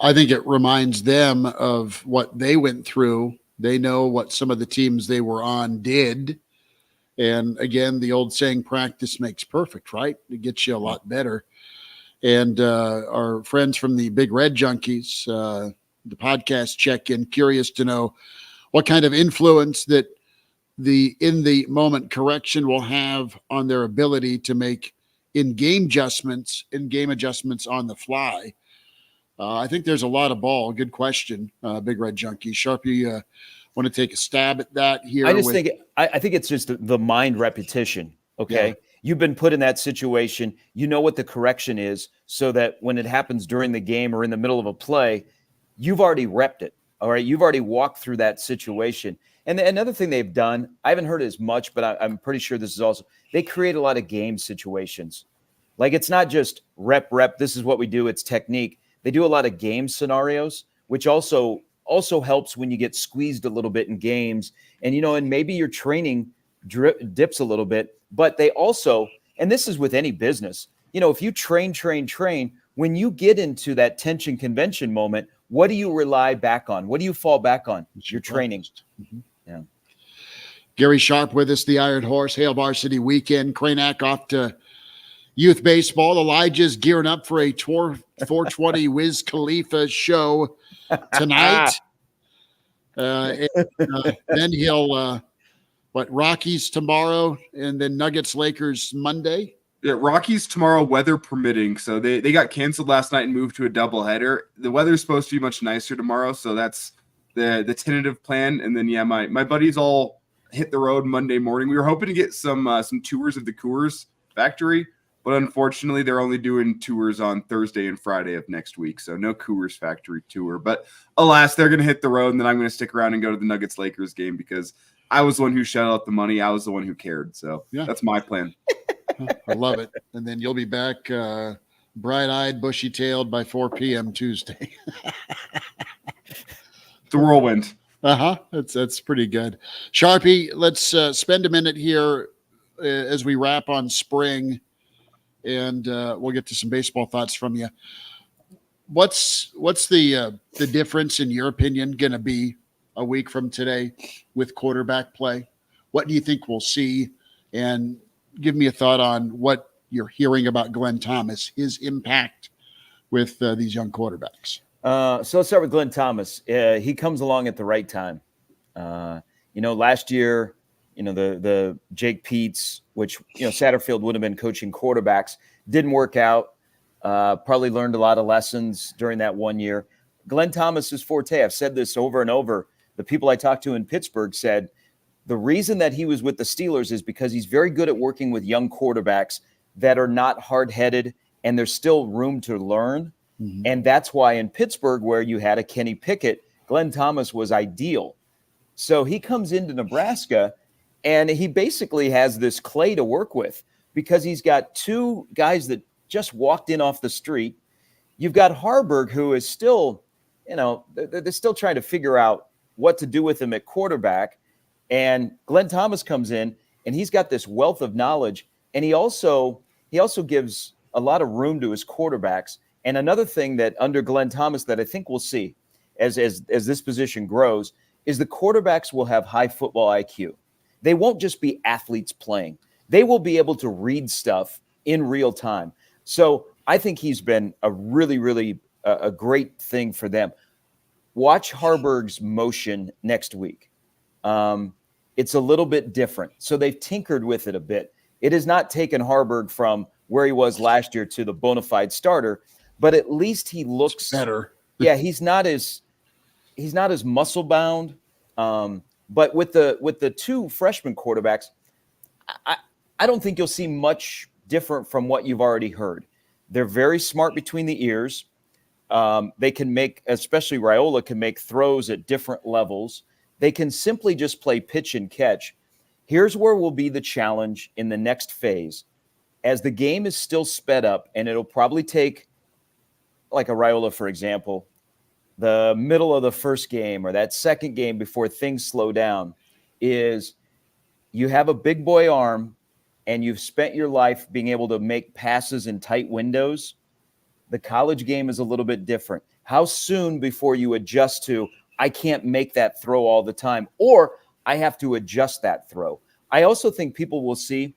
I think it reminds them of what they went through. They know what some of the teams they were on did. And again, the old saying, practice makes perfect, right? It gets you a lot better. And our friends from the Big Red Junkies, the podcast check-in, curious to know what kind of influence that the in-the-moment correction will have on their ability to make in-game adjustments on the fly. I think there's a lot of ball. Good question, Big Red Junkie. Sharpie, want to take a stab at that here? I think it's just the mind repetition. Okay. Yeah. You've been put in that situation. You know what the correction is so that when it happens during the game or in the middle of a play, you've already repped it. All right. You've already walked through that situation. And another thing they've done, I haven't heard it as much, but I'm pretty sure this is also, they create a lot of game situations. Like it's not just rep, this is what we do. It's technique. They do a lot of game scenarios, which also helps when you get squeezed a little bit in games. And, and maybe your training dips a little bit, but they also, and this is with any business, if you train, when you get into that tension convention moment, what do you rely back on? What do you fall back on? Your training. Mm-hmm. Yeah. Gary Sharp with us, the Iron Horse, Hail Varsity weekend. Kraynak off to youth baseball. Elijah's gearing up for a 420 Wiz Khalifa show tonight. Then he'll, Rockies tomorrow, and then Nuggets Lakers Monday. Yeah, Rockies tomorrow, weather permitting. So they got canceled last night and moved to a doubleheader. The weather's supposed to be much nicer tomorrow, so that's the tentative plan. And then, my buddies all hit the road Monday morning. We were hoping to get some tours of the Coors factory, but unfortunately they're only doing tours on Thursday and Friday of next week. So no Coors factory tour, but alas, they're going to hit the road, and then I'm going to stick around and go to the Nuggets Lakers game because I was the one who shelled out the money. I was the one who cared. So that's my plan. I love it. And then you'll be back bright-eyed, bushy-tailed by 4 p.m. Tuesday. It's a whirlwind. That's pretty good. Sharpie, let's spend a minute here as we wrap on spring, and we'll get to some baseball thoughts from you. What's the difference, in your opinion, going to be a week from today with quarterback play? What do you think we'll see? And give me a thought on what you're hearing about Glenn Thomas, his impact with these young quarterbacks. So let's start with Glenn Thomas. He comes along at the right time. Last year, the Jake Peets, which, Satterfield would have been coaching quarterbacks, didn't work out. Probably learned a lot of lessons during that 1 year. Glenn Thomas's forte, I've said this over and over. The people I talked to in Pittsburgh said the reason that he was with the Steelers is because he's very good at working with young quarterbacks that are not hard-headed, and there's still room to learn. Mm-hmm. And that's why in Pittsburgh, where you had a Kenny Pickett, Glenn Thomas was ideal. So he comes into Nebraska, and he basically has this clay to work with because he's got two guys that just walked in off the street. You've got Harburg, who is still, they're still trying to figure out what to do with him at quarterback. And Glenn Thomas comes in, and he's got this wealth of knowledge, and he also gives a lot of room to his quarterbacks. And another thing that under Glenn Thomas that I think we'll see as this position grows is the quarterbacks will have high football IQ. They won't just be athletes playing. They will be able to read stuff in real time. So I think he's been a really, really a great thing for them. Watch Harburg's motion next week. It's a little bit different. So they've tinkered with it a bit. It has not taken Harburg from where he was last year to the bona fide starter, but at least he looks better. Yeah, he's not as muscle bound. But with the two freshman quarterbacks, I don't think you'll see much different from what you've already heard. They're very smart between the ears. They can make, especially Raiola, can make throws at different levels. They can simply just play pitch and catch. Here's where will be the challenge in the next phase. As the game is still sped up, and it'll probably take, like a Raiola, for example, the middle of the first game or that second game before things slow down, is you have a big boy arm and you've spent your life being able to make passes in tight windows. The college game is a little bit different. How soon before you adjust to, I can't make that throw all the time, or I have to adjust that throw? I also think people will see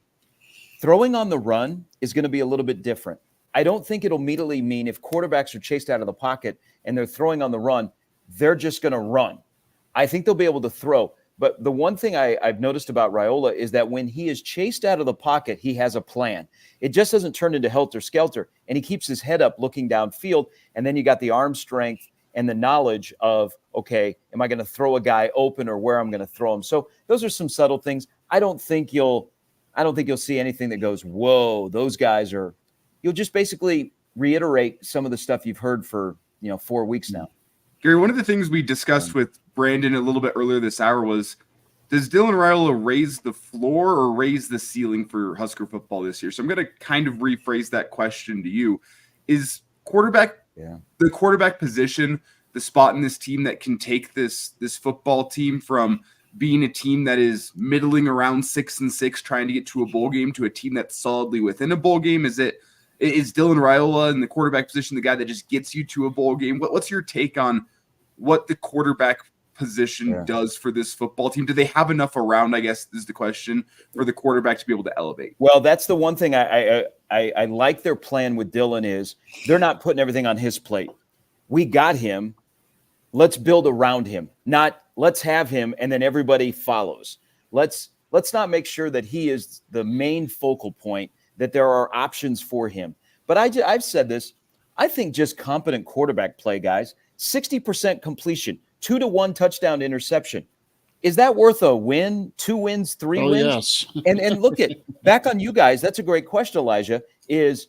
throwing on the run is going to be a little bit different. I don't think it'll immediately mean if quarterbacks are chased out of the pocket and they're throwing on the run, they're just going to run. I think they'll be able to throw. But the one thing I've noticed about Raiola is that when he is chased out of the pocket, he has a plan. It just doesn't turn into helter-skelter, and he keeps his head up looking downfield, and then you got the arm strength and the knowledge of, okay, am I going to throw a guy open or where I'm going to throw him? So those are some subtle things. I don't think you'll see anything that goes, whoa, those guys are. You'll just basically reiterate some of the stuff you've heard for 4 weeks now. Gary, one of the things we discussed with Brandon a little bit earlier this hour was, does Dylan Raiola raise the floor or raise the ceiling for Husker football this year? So I'm going to kind of rephrase that question to you. Is the quarterback position the spot in this team that can take this football team from being a team that is middling around 6-6, trying to get to a bowl game, to a team that's solidly within a bowl game? Is Dylan Raiola in the quarterback position the guy that just gets you to a bowl game? What's your take on what the quarterback position does for this football team? Do they have enough around, I guess is the question, for the quarterback to be able to elevate? Well, that's the one thing I like their plan with Dylan is they're not putting everything on his plate. We got him. Let's build around him. Not let's have him and then everybody follows. Let's not make sure that he is the main focal point, that there are options for him. But I've said this. I think just competent quarterback play, guys, 60% completion. 2-1 touchdown to interception. Is that worth a win, 2 wins, 3 wins? Yes. and look at back on you guys. That's a great question, Elijah, is,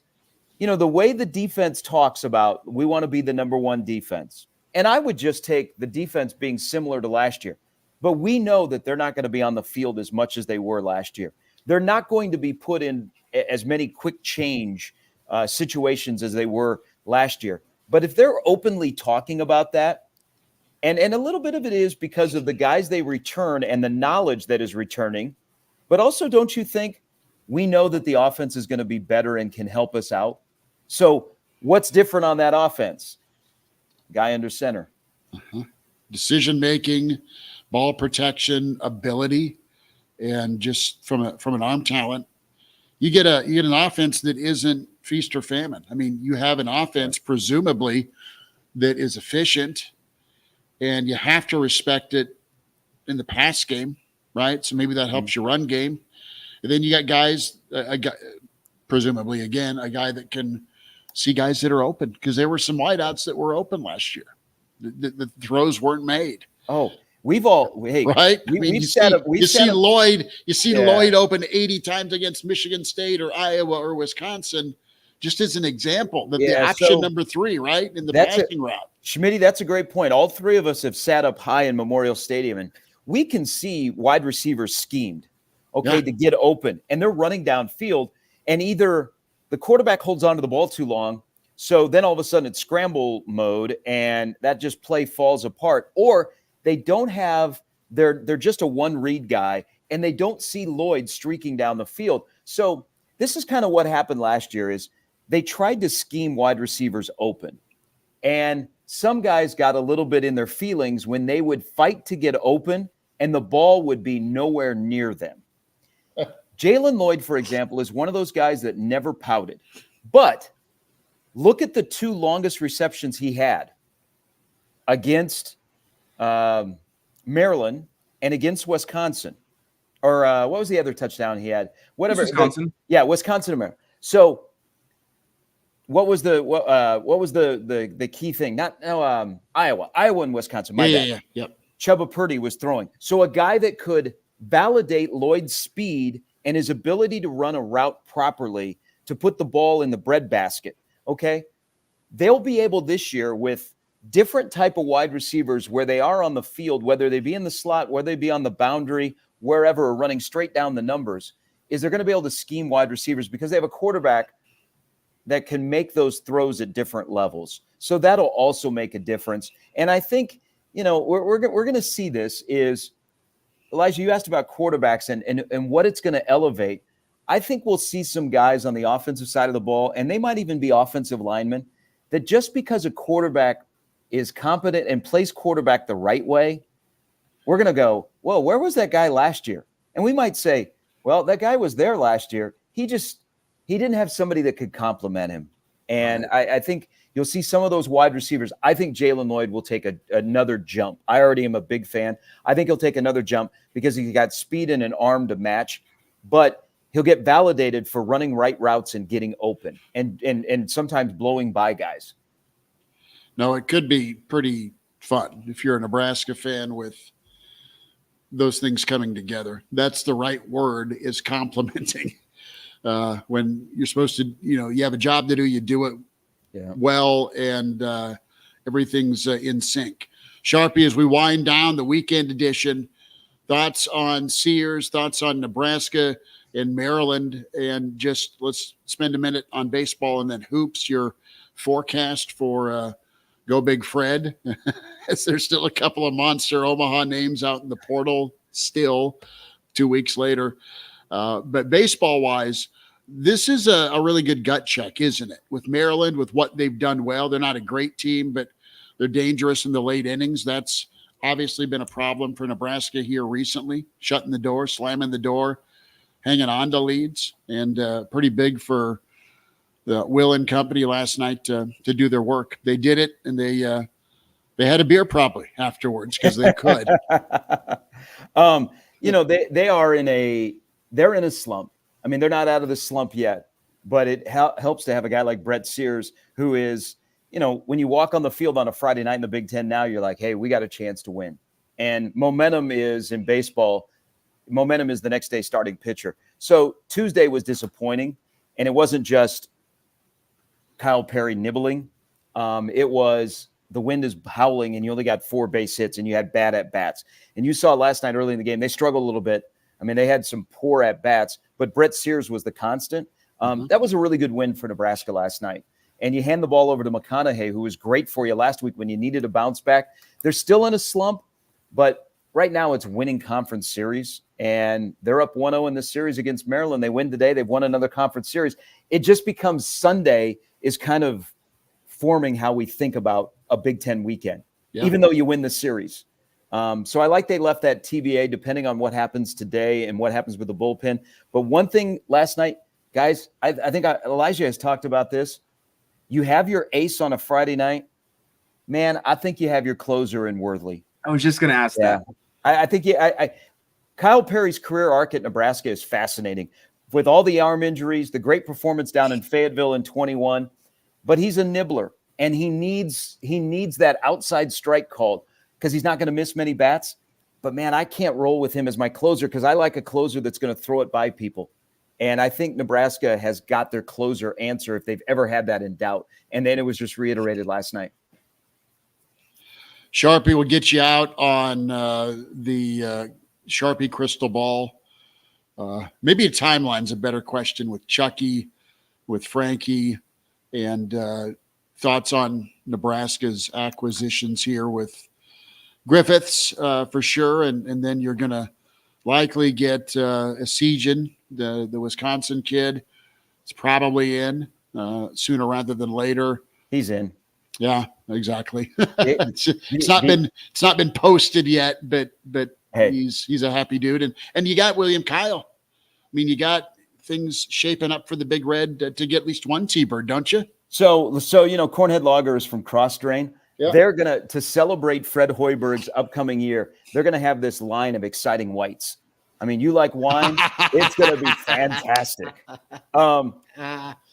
the way the defense talks about, we want to be the number one defense. And I would just take the defense being similar to last year. But we know that they're not going to be on the field as much as they were last year. They're not going to be put in as many quick change situations as they were last year. But if they're openly talking about that, and a little bit of it is because of the guys they return and the knowledge that is returning, but also don't you think we know that the offense is going to be better and can help us out? So what's different on that offense? Guy under center. Decision-making, ball protection, ability, and just from an arm talent, you get an offense that isn't feast or famine. I mean, you have an offense presumably that is efficient, and you have to respect it in the pass game, right? So maybe that helps your run game. And then you got guys, presumably again, a guy that can see guys that are open, because there were some wideouts that were open last year. The throws weren't made. Oh, we've all right. You see Lloyd open 80 times against Michigan State or Iowa or Wisconsin, just as an example that the option number 3, right, in the passing route. Schmidt, that's a great point. All three of us have sat up high in Memorial Stadium, and we can see wide receivers schemed, to get open, and they're running downfield, and either the quarterback holds onto the ball too long, so then all of a sudden it's scramble mode, and that just play falls apart, or they don't have they're just a one-read guy, and they don't see Lloyd streaking down the field. So this is kind of what happened last year is they tried to scheme wide receivers open, and some guys got a little bit in their feelings when they would fight to get open and the ball would be nowhere near them. Jalen Lloyd, for example, is one of those guys that never pouted. But look at the 2 longest receptions he had against Maryland and against Wisconsin. Or what was the other touchdown he had? Whatever. Wisconsin. Wisconsin and Maryland. So what was the key thing? Iowa and Wisconsin. Bad. Yep. Chubba Purdy was throwing. So a guy that could validate Lloyd's speed and his ability to run a route properly to put the ball in the breadbasket. Okay. They'll be able this year with different type of wide receivers where they are on the field, whether they be in the slot, whether they be on the boundary, wherever, or running straight down the numbers, is they're going to be able to scheme wide receivers because they have a quarterback that can make those throws at different levels. So that'll also make a difference. And I think, we're going to see this is, Elijah, you asked about quarterbacks and what it's going to elevate. I think we'll see some guys on the offensive side of the ball, and they might even be offensive linemen, that just because a quarterback is competent and plays quarterback the right way, we're going to go, whoa, where was that guy last year? And we might say, well, that guy was there last year. He didn't have somebody that could complement him. And I think you'll see some of those wide receivers. I think Jalen Lloyd will take another jump. I already am a big fan. I think he'll take another jump because he got speed and an arm to match, but he'll get validated for running right routes and getting open and sometimes blowing by guys. No, it could be pretty fun if you're a Nebraska fan with those things coming together. That's the right word, is complimenting. When you're supposed to, you have a job to do, you do it well, and everything's in sync. Sharpie, as we wind down the weekend edition, thoughts on Sears, thoughts on Nebraska and Maryland, and just let's spend a minute on baseball and then hoops, your forecast for Go Big Fred, as there's still a couple of monster Omaha names out in the portal still 2 weeks later. But baseball-wise, this is a really good gut check, isn't it? With Maryland, with what they've done well. They're not a great team, but they're dangerous in the late innings. That's obviously been a problem for Nebraska here recently, shutting the door, slamming the door, hanging on to leads, and pretty big for the Will and company last night to do their work. They did it, and they had a beer probably afterwards because they could. They're in a slump. I mean, they're not out of the slump yet, but it helps to have a guy like Brett Sears, who is, when you walk on the field on a Friday night in the Big Ten now, you're like, hey, we got a chance to win. And momentum is in baseball. Momentum is the next day starting pitcher. So Tuesday was disappointing, and it wasn't just Kyle Perry nibbling. It was the wind is howling, and you only got 4 base hits, and you had bad at-bats. And you saw last night early in the game, they struggled a little bit. I mean, they had some poor at-bats, but Brett Sears was the constant. That was a really good win for Nebraska last night. And you hand the ball over to McConaughey, who was great for you last week when you needed a bounce back. They're still in a slump, but right now it's winning conference series, and they're up 1-0 in this series against Maryland. They win today. They've won another conference series. It just becomes Sunday is kind of forming how we think about a Big Ten weekend, even though you win the series. So I like they left that TBA depending on what happens today and what happens with the bullpen. But one thing last night, guys, I think Elijah has talked about this. You have your ace on a Friday night. Man, I think you have your closer in Worthley. I was just going to ask that. I think Kyle Perry's career arc at Nebraska is fascinating. With all the arm injuries, the great performance down in Fayetteville in 21, but he's a nibbler, and he needs that outside strike called because he's not going to miss many bats. But, man, I can't roll with him as my closer because I like a closer that's going to throw it by people. And I think Nebraska has got their closer answer if they've ever had that in doubt. And then it was just reiterated last night. Sharpie will get you out on the Sharpie crystal ball. Maybe a timeline's a better question with Chucky, with Frankie, and thoughts on Nebraska's acquisitions here with Griffiths for sure. And then you're going to likely get Esijan, the Wisconsin kid. It's probably in sooner rather than later. He's in. Yeah, exactly. It's not been posted yet, but hey, he's a happy dude. And you got William Kyle. I mean, you got things shaping up for the Big Red to get at least one T-bird, don't you? So Cornhead Lager is from Cross Drain. Yeah. They're to celebrate Fred Hoiberg's upcoming year, they're gonna have this line of exciting whites. I mean, you like wine? It's gonna be fantastic.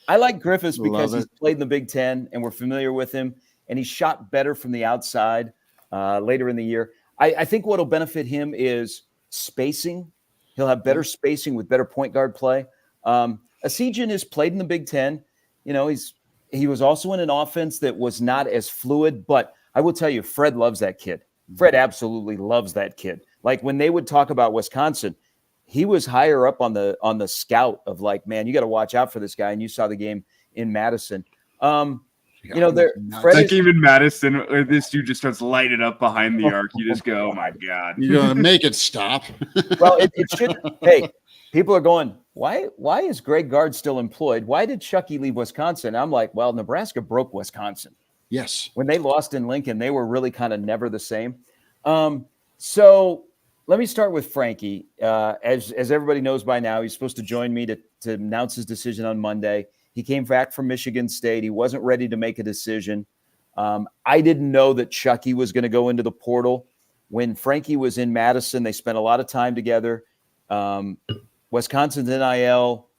I like Griffiths because he's played in the Big Ten and we're familiar with him, and he shot better from the outside later in the year. I think what will benefit him is spacing. He'll have better spacing with better point guard play. Esijan has played in the Big Ten. He was also in an offense that was not as fluid, but I will tell you, Fred loves that kid. Fred absolutely loves that kid. Like when they would talk about Wisconsin, he was higher up on the scout of like, man, you got to watch out for this guy. And you saw the game in Madison. Fred that game in Madison, this dude just starts lighting up behind the arc. You just go, oh my God. You're going to make it stop. Well, it should. Hey, people are going, why is Greg Gard still employed? Why did Chucky leave Wisconsin? I'm like, well, Nebraska broke Wisconsin. Yes. When they lost in Lincoln, they were really kind of never the same. So let me start with Frankie. As everybody knows by now, he's supposed to join me to announce his decision on Monday. He came back from Michigan State. He wasn't ready to make a decision. I didn't know that Chucky was going to go into the portal. When Frankie was in Madison, they spent a lot of time together. Wisconsin's NIL,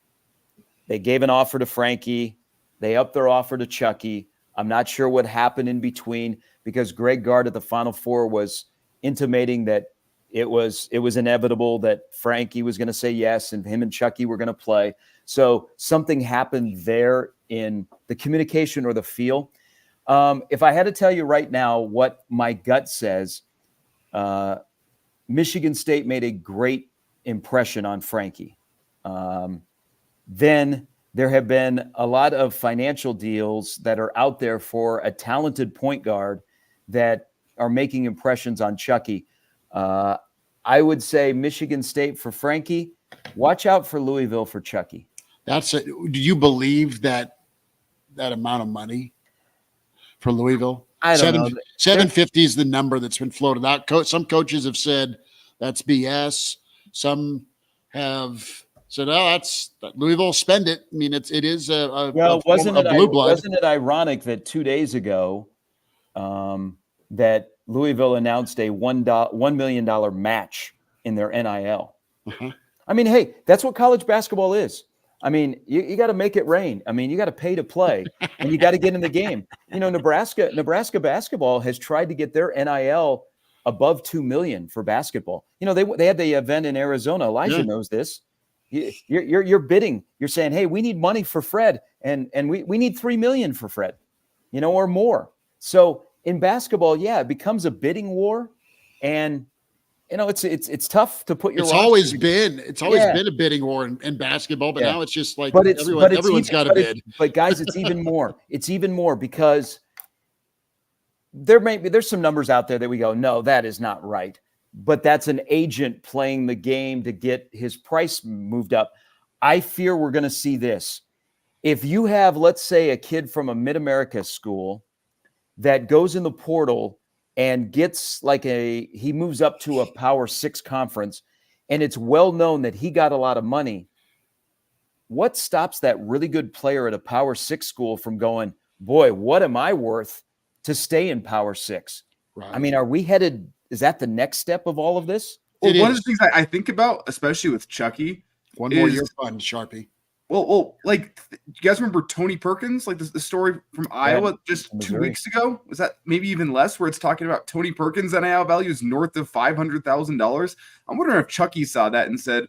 they gave an offer to Frankie. They upped their offer to Chucky. I'm not sure what happened in between because Greg Gard at the Final Four was intimating that it was inevitable that Frankie was going to say yes and him and Chucky were going to play. So something happened there in the communication or the feel. If I had to tell you right now what my gut says, Michigan State made a great impression on Frankie. Then there have been a lot of financial deals that are out there for a talented point guard that are making impressions on Chucky. I would say Michigan State for Frankie. Watch out for Louisville for Chucky. Do you believe that amount of money for Louisville? I don't know. 750 is the number that's been floated out. Some coaches have said that's BS. Some have said, "Oh, Louisville spend it." I mean, it is a wasn't blue blood. Wasn't it ironic that 2 days ago that Louisville announced a $1 million match in their NIL? Uh-huh. I mean, hey, that's what college basketball is. I mean, you got to make it rain. I mean, you got to pay to play, and you got to get in the game. Nebraska basketball has tried to get their NIL above $2 million for basketball. They had the event in Arizona. Elijah knows this. You're bidding. You're saying, hey, we need money for Fred, and we need $3 million for Fred, or more. So in basketball, it becomes a bidding war, and it's tough to put your. It's always been a bidding war in basketball, but now it's just like everyone's got a bid. But guys, it's even more. It's even more because there's some numbers out there that we go, no, that is not right. But that's an agent playing the game to get his price moved up. I fear we're going to see this. If you have, let's say, a kid from a Mid-America school that goes in the portal and gets he moves up to a Power 6 conference, and it's well known that he got a lot of money, what stops that really good player at a Power 6 school from going, boy, what am I worth to stay in Power 6? Right. I mean, are we headed, is that the next step of all of this? Well, one of the things I think about, especially with Chucky, more year fun, Sharpie. Well, you guys remember Tony Perkins, the story from Iowa just Missouri. 2 weeks ago? Was that maybe even less, where it's talking about Tony Perkins' NIL value is north of $500,000? I'm wondering if Chucky saw that and said,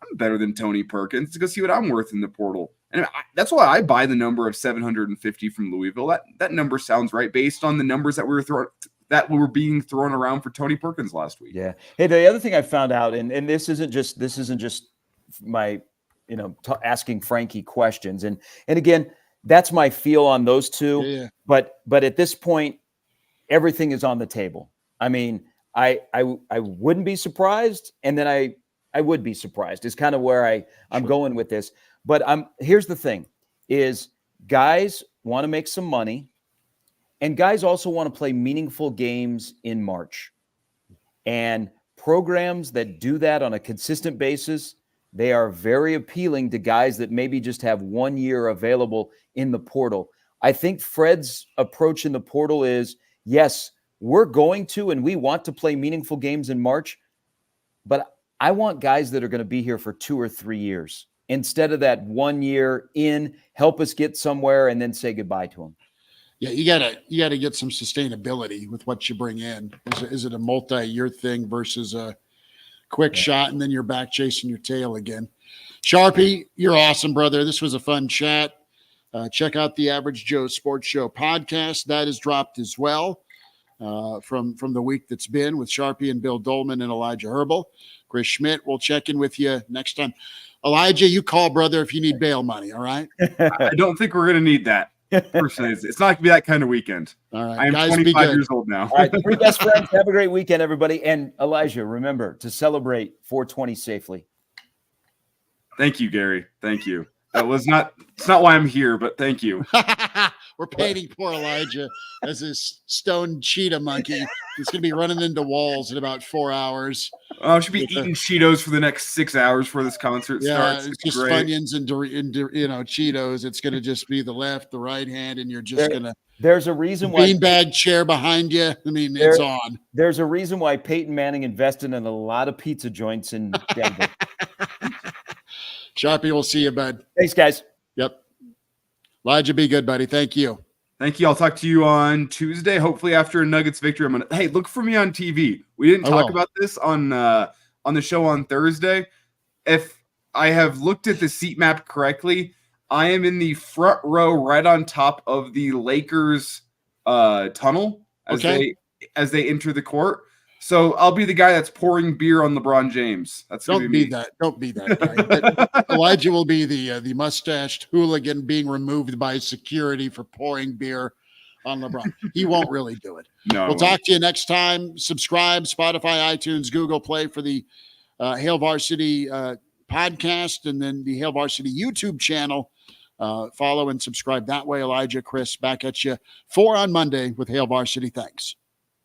I'm better than Tony Perkins. Let's go see what I'm worth in the portal. And that's why I buy the number of 750 from Louisville. That number sounds right based on the numbers that were being thrown around for Tony Perkins last week. Yeah. Hey, the other thing I found out, and this isn't just my asking Frankie questions. And again, that's my feel on those two. Yeah. But at this point, everything is on the table. I mean, I wouldn't be surprised, and then I would be surprised is kind of where I'm going with this. But here's the thing is guys want to make some money, and guys also want to play meaningful games in March. And programs that do that on a consistent basis, they are very appealing to guys that maybe just have 1 year available in the portal. I think Fred's approach in the portal is, yes, we're going to and we want to play meaningful games in March, but I want guys that are going to be here for 2 or 3 years instead of that 1 year in, help us get somewhere and then say goodbye to them. Yeah, you gotta get some sustainability with what you bring in. Is it a multi-year thing versus a quick shot and then you're back chasing your tail again? Sharpie, you're awesome, brother. This was a fun chat. Check out the Average Joe Sports Show podcast. That is dropped as well from the week that's been with Sharpie and Bill Dolman and Elijah Herbel. Chris Schmidt, we'll check in with you next time. Elijah, you call, brother, if you need bail money, all right? I don't think we're going to need that. Personally, it's not going to be that kind of weekend. All right, I am guys, 25 years old now. All right, 3 best friends. Have a great weekend, everybody. And Elijah, remember to celebrate 420 safely. Thank you, Gary. Thank you. It's not why I'm here, but thank you. We're painting poor Elijah as this stone cheetah monkey. He's going to be running into walls in about 4 hours. I should be eating Cheetos for the next 6 hours before this concert starts. It's just great. Funyuns and Cheetos. It's going to just be the left, the right hand, and you're just going to. There's a reason why beanbag chair behind you. I mean, it's on. There's a reason why Peyton Manning invested in a lot of pizza joints in Denver. Sharpie, we'll see you, bud. Thanks, guys. Yep. Elijah, be good, buddy. Thank you. Thank you. I'll talk to you on Tuesday, hopefully after a Nuggets victory. Hey, look for me on TV. We didn't talk about this on the show on Thursday. If I have looked at the seat map correctly, I am in the front row right on top of the Lakers tunnel as they enter the court. So I'll be the guy that's pouring beer on LeBron James. Don't be that guy. But Elijah will be the mustached hooligan being removed by security for pouring beer on LeBron. He won't really do it. No. We'll talk to you next time. Subscribe, Spotify, iTunes, Google Play for the Hail Varsity podcast, and then the Hail Varsity YouTube channel. Follow and subscribe that way. Elijah, Chris, back at you 4 on Monday with Hail Varsity. Thanks.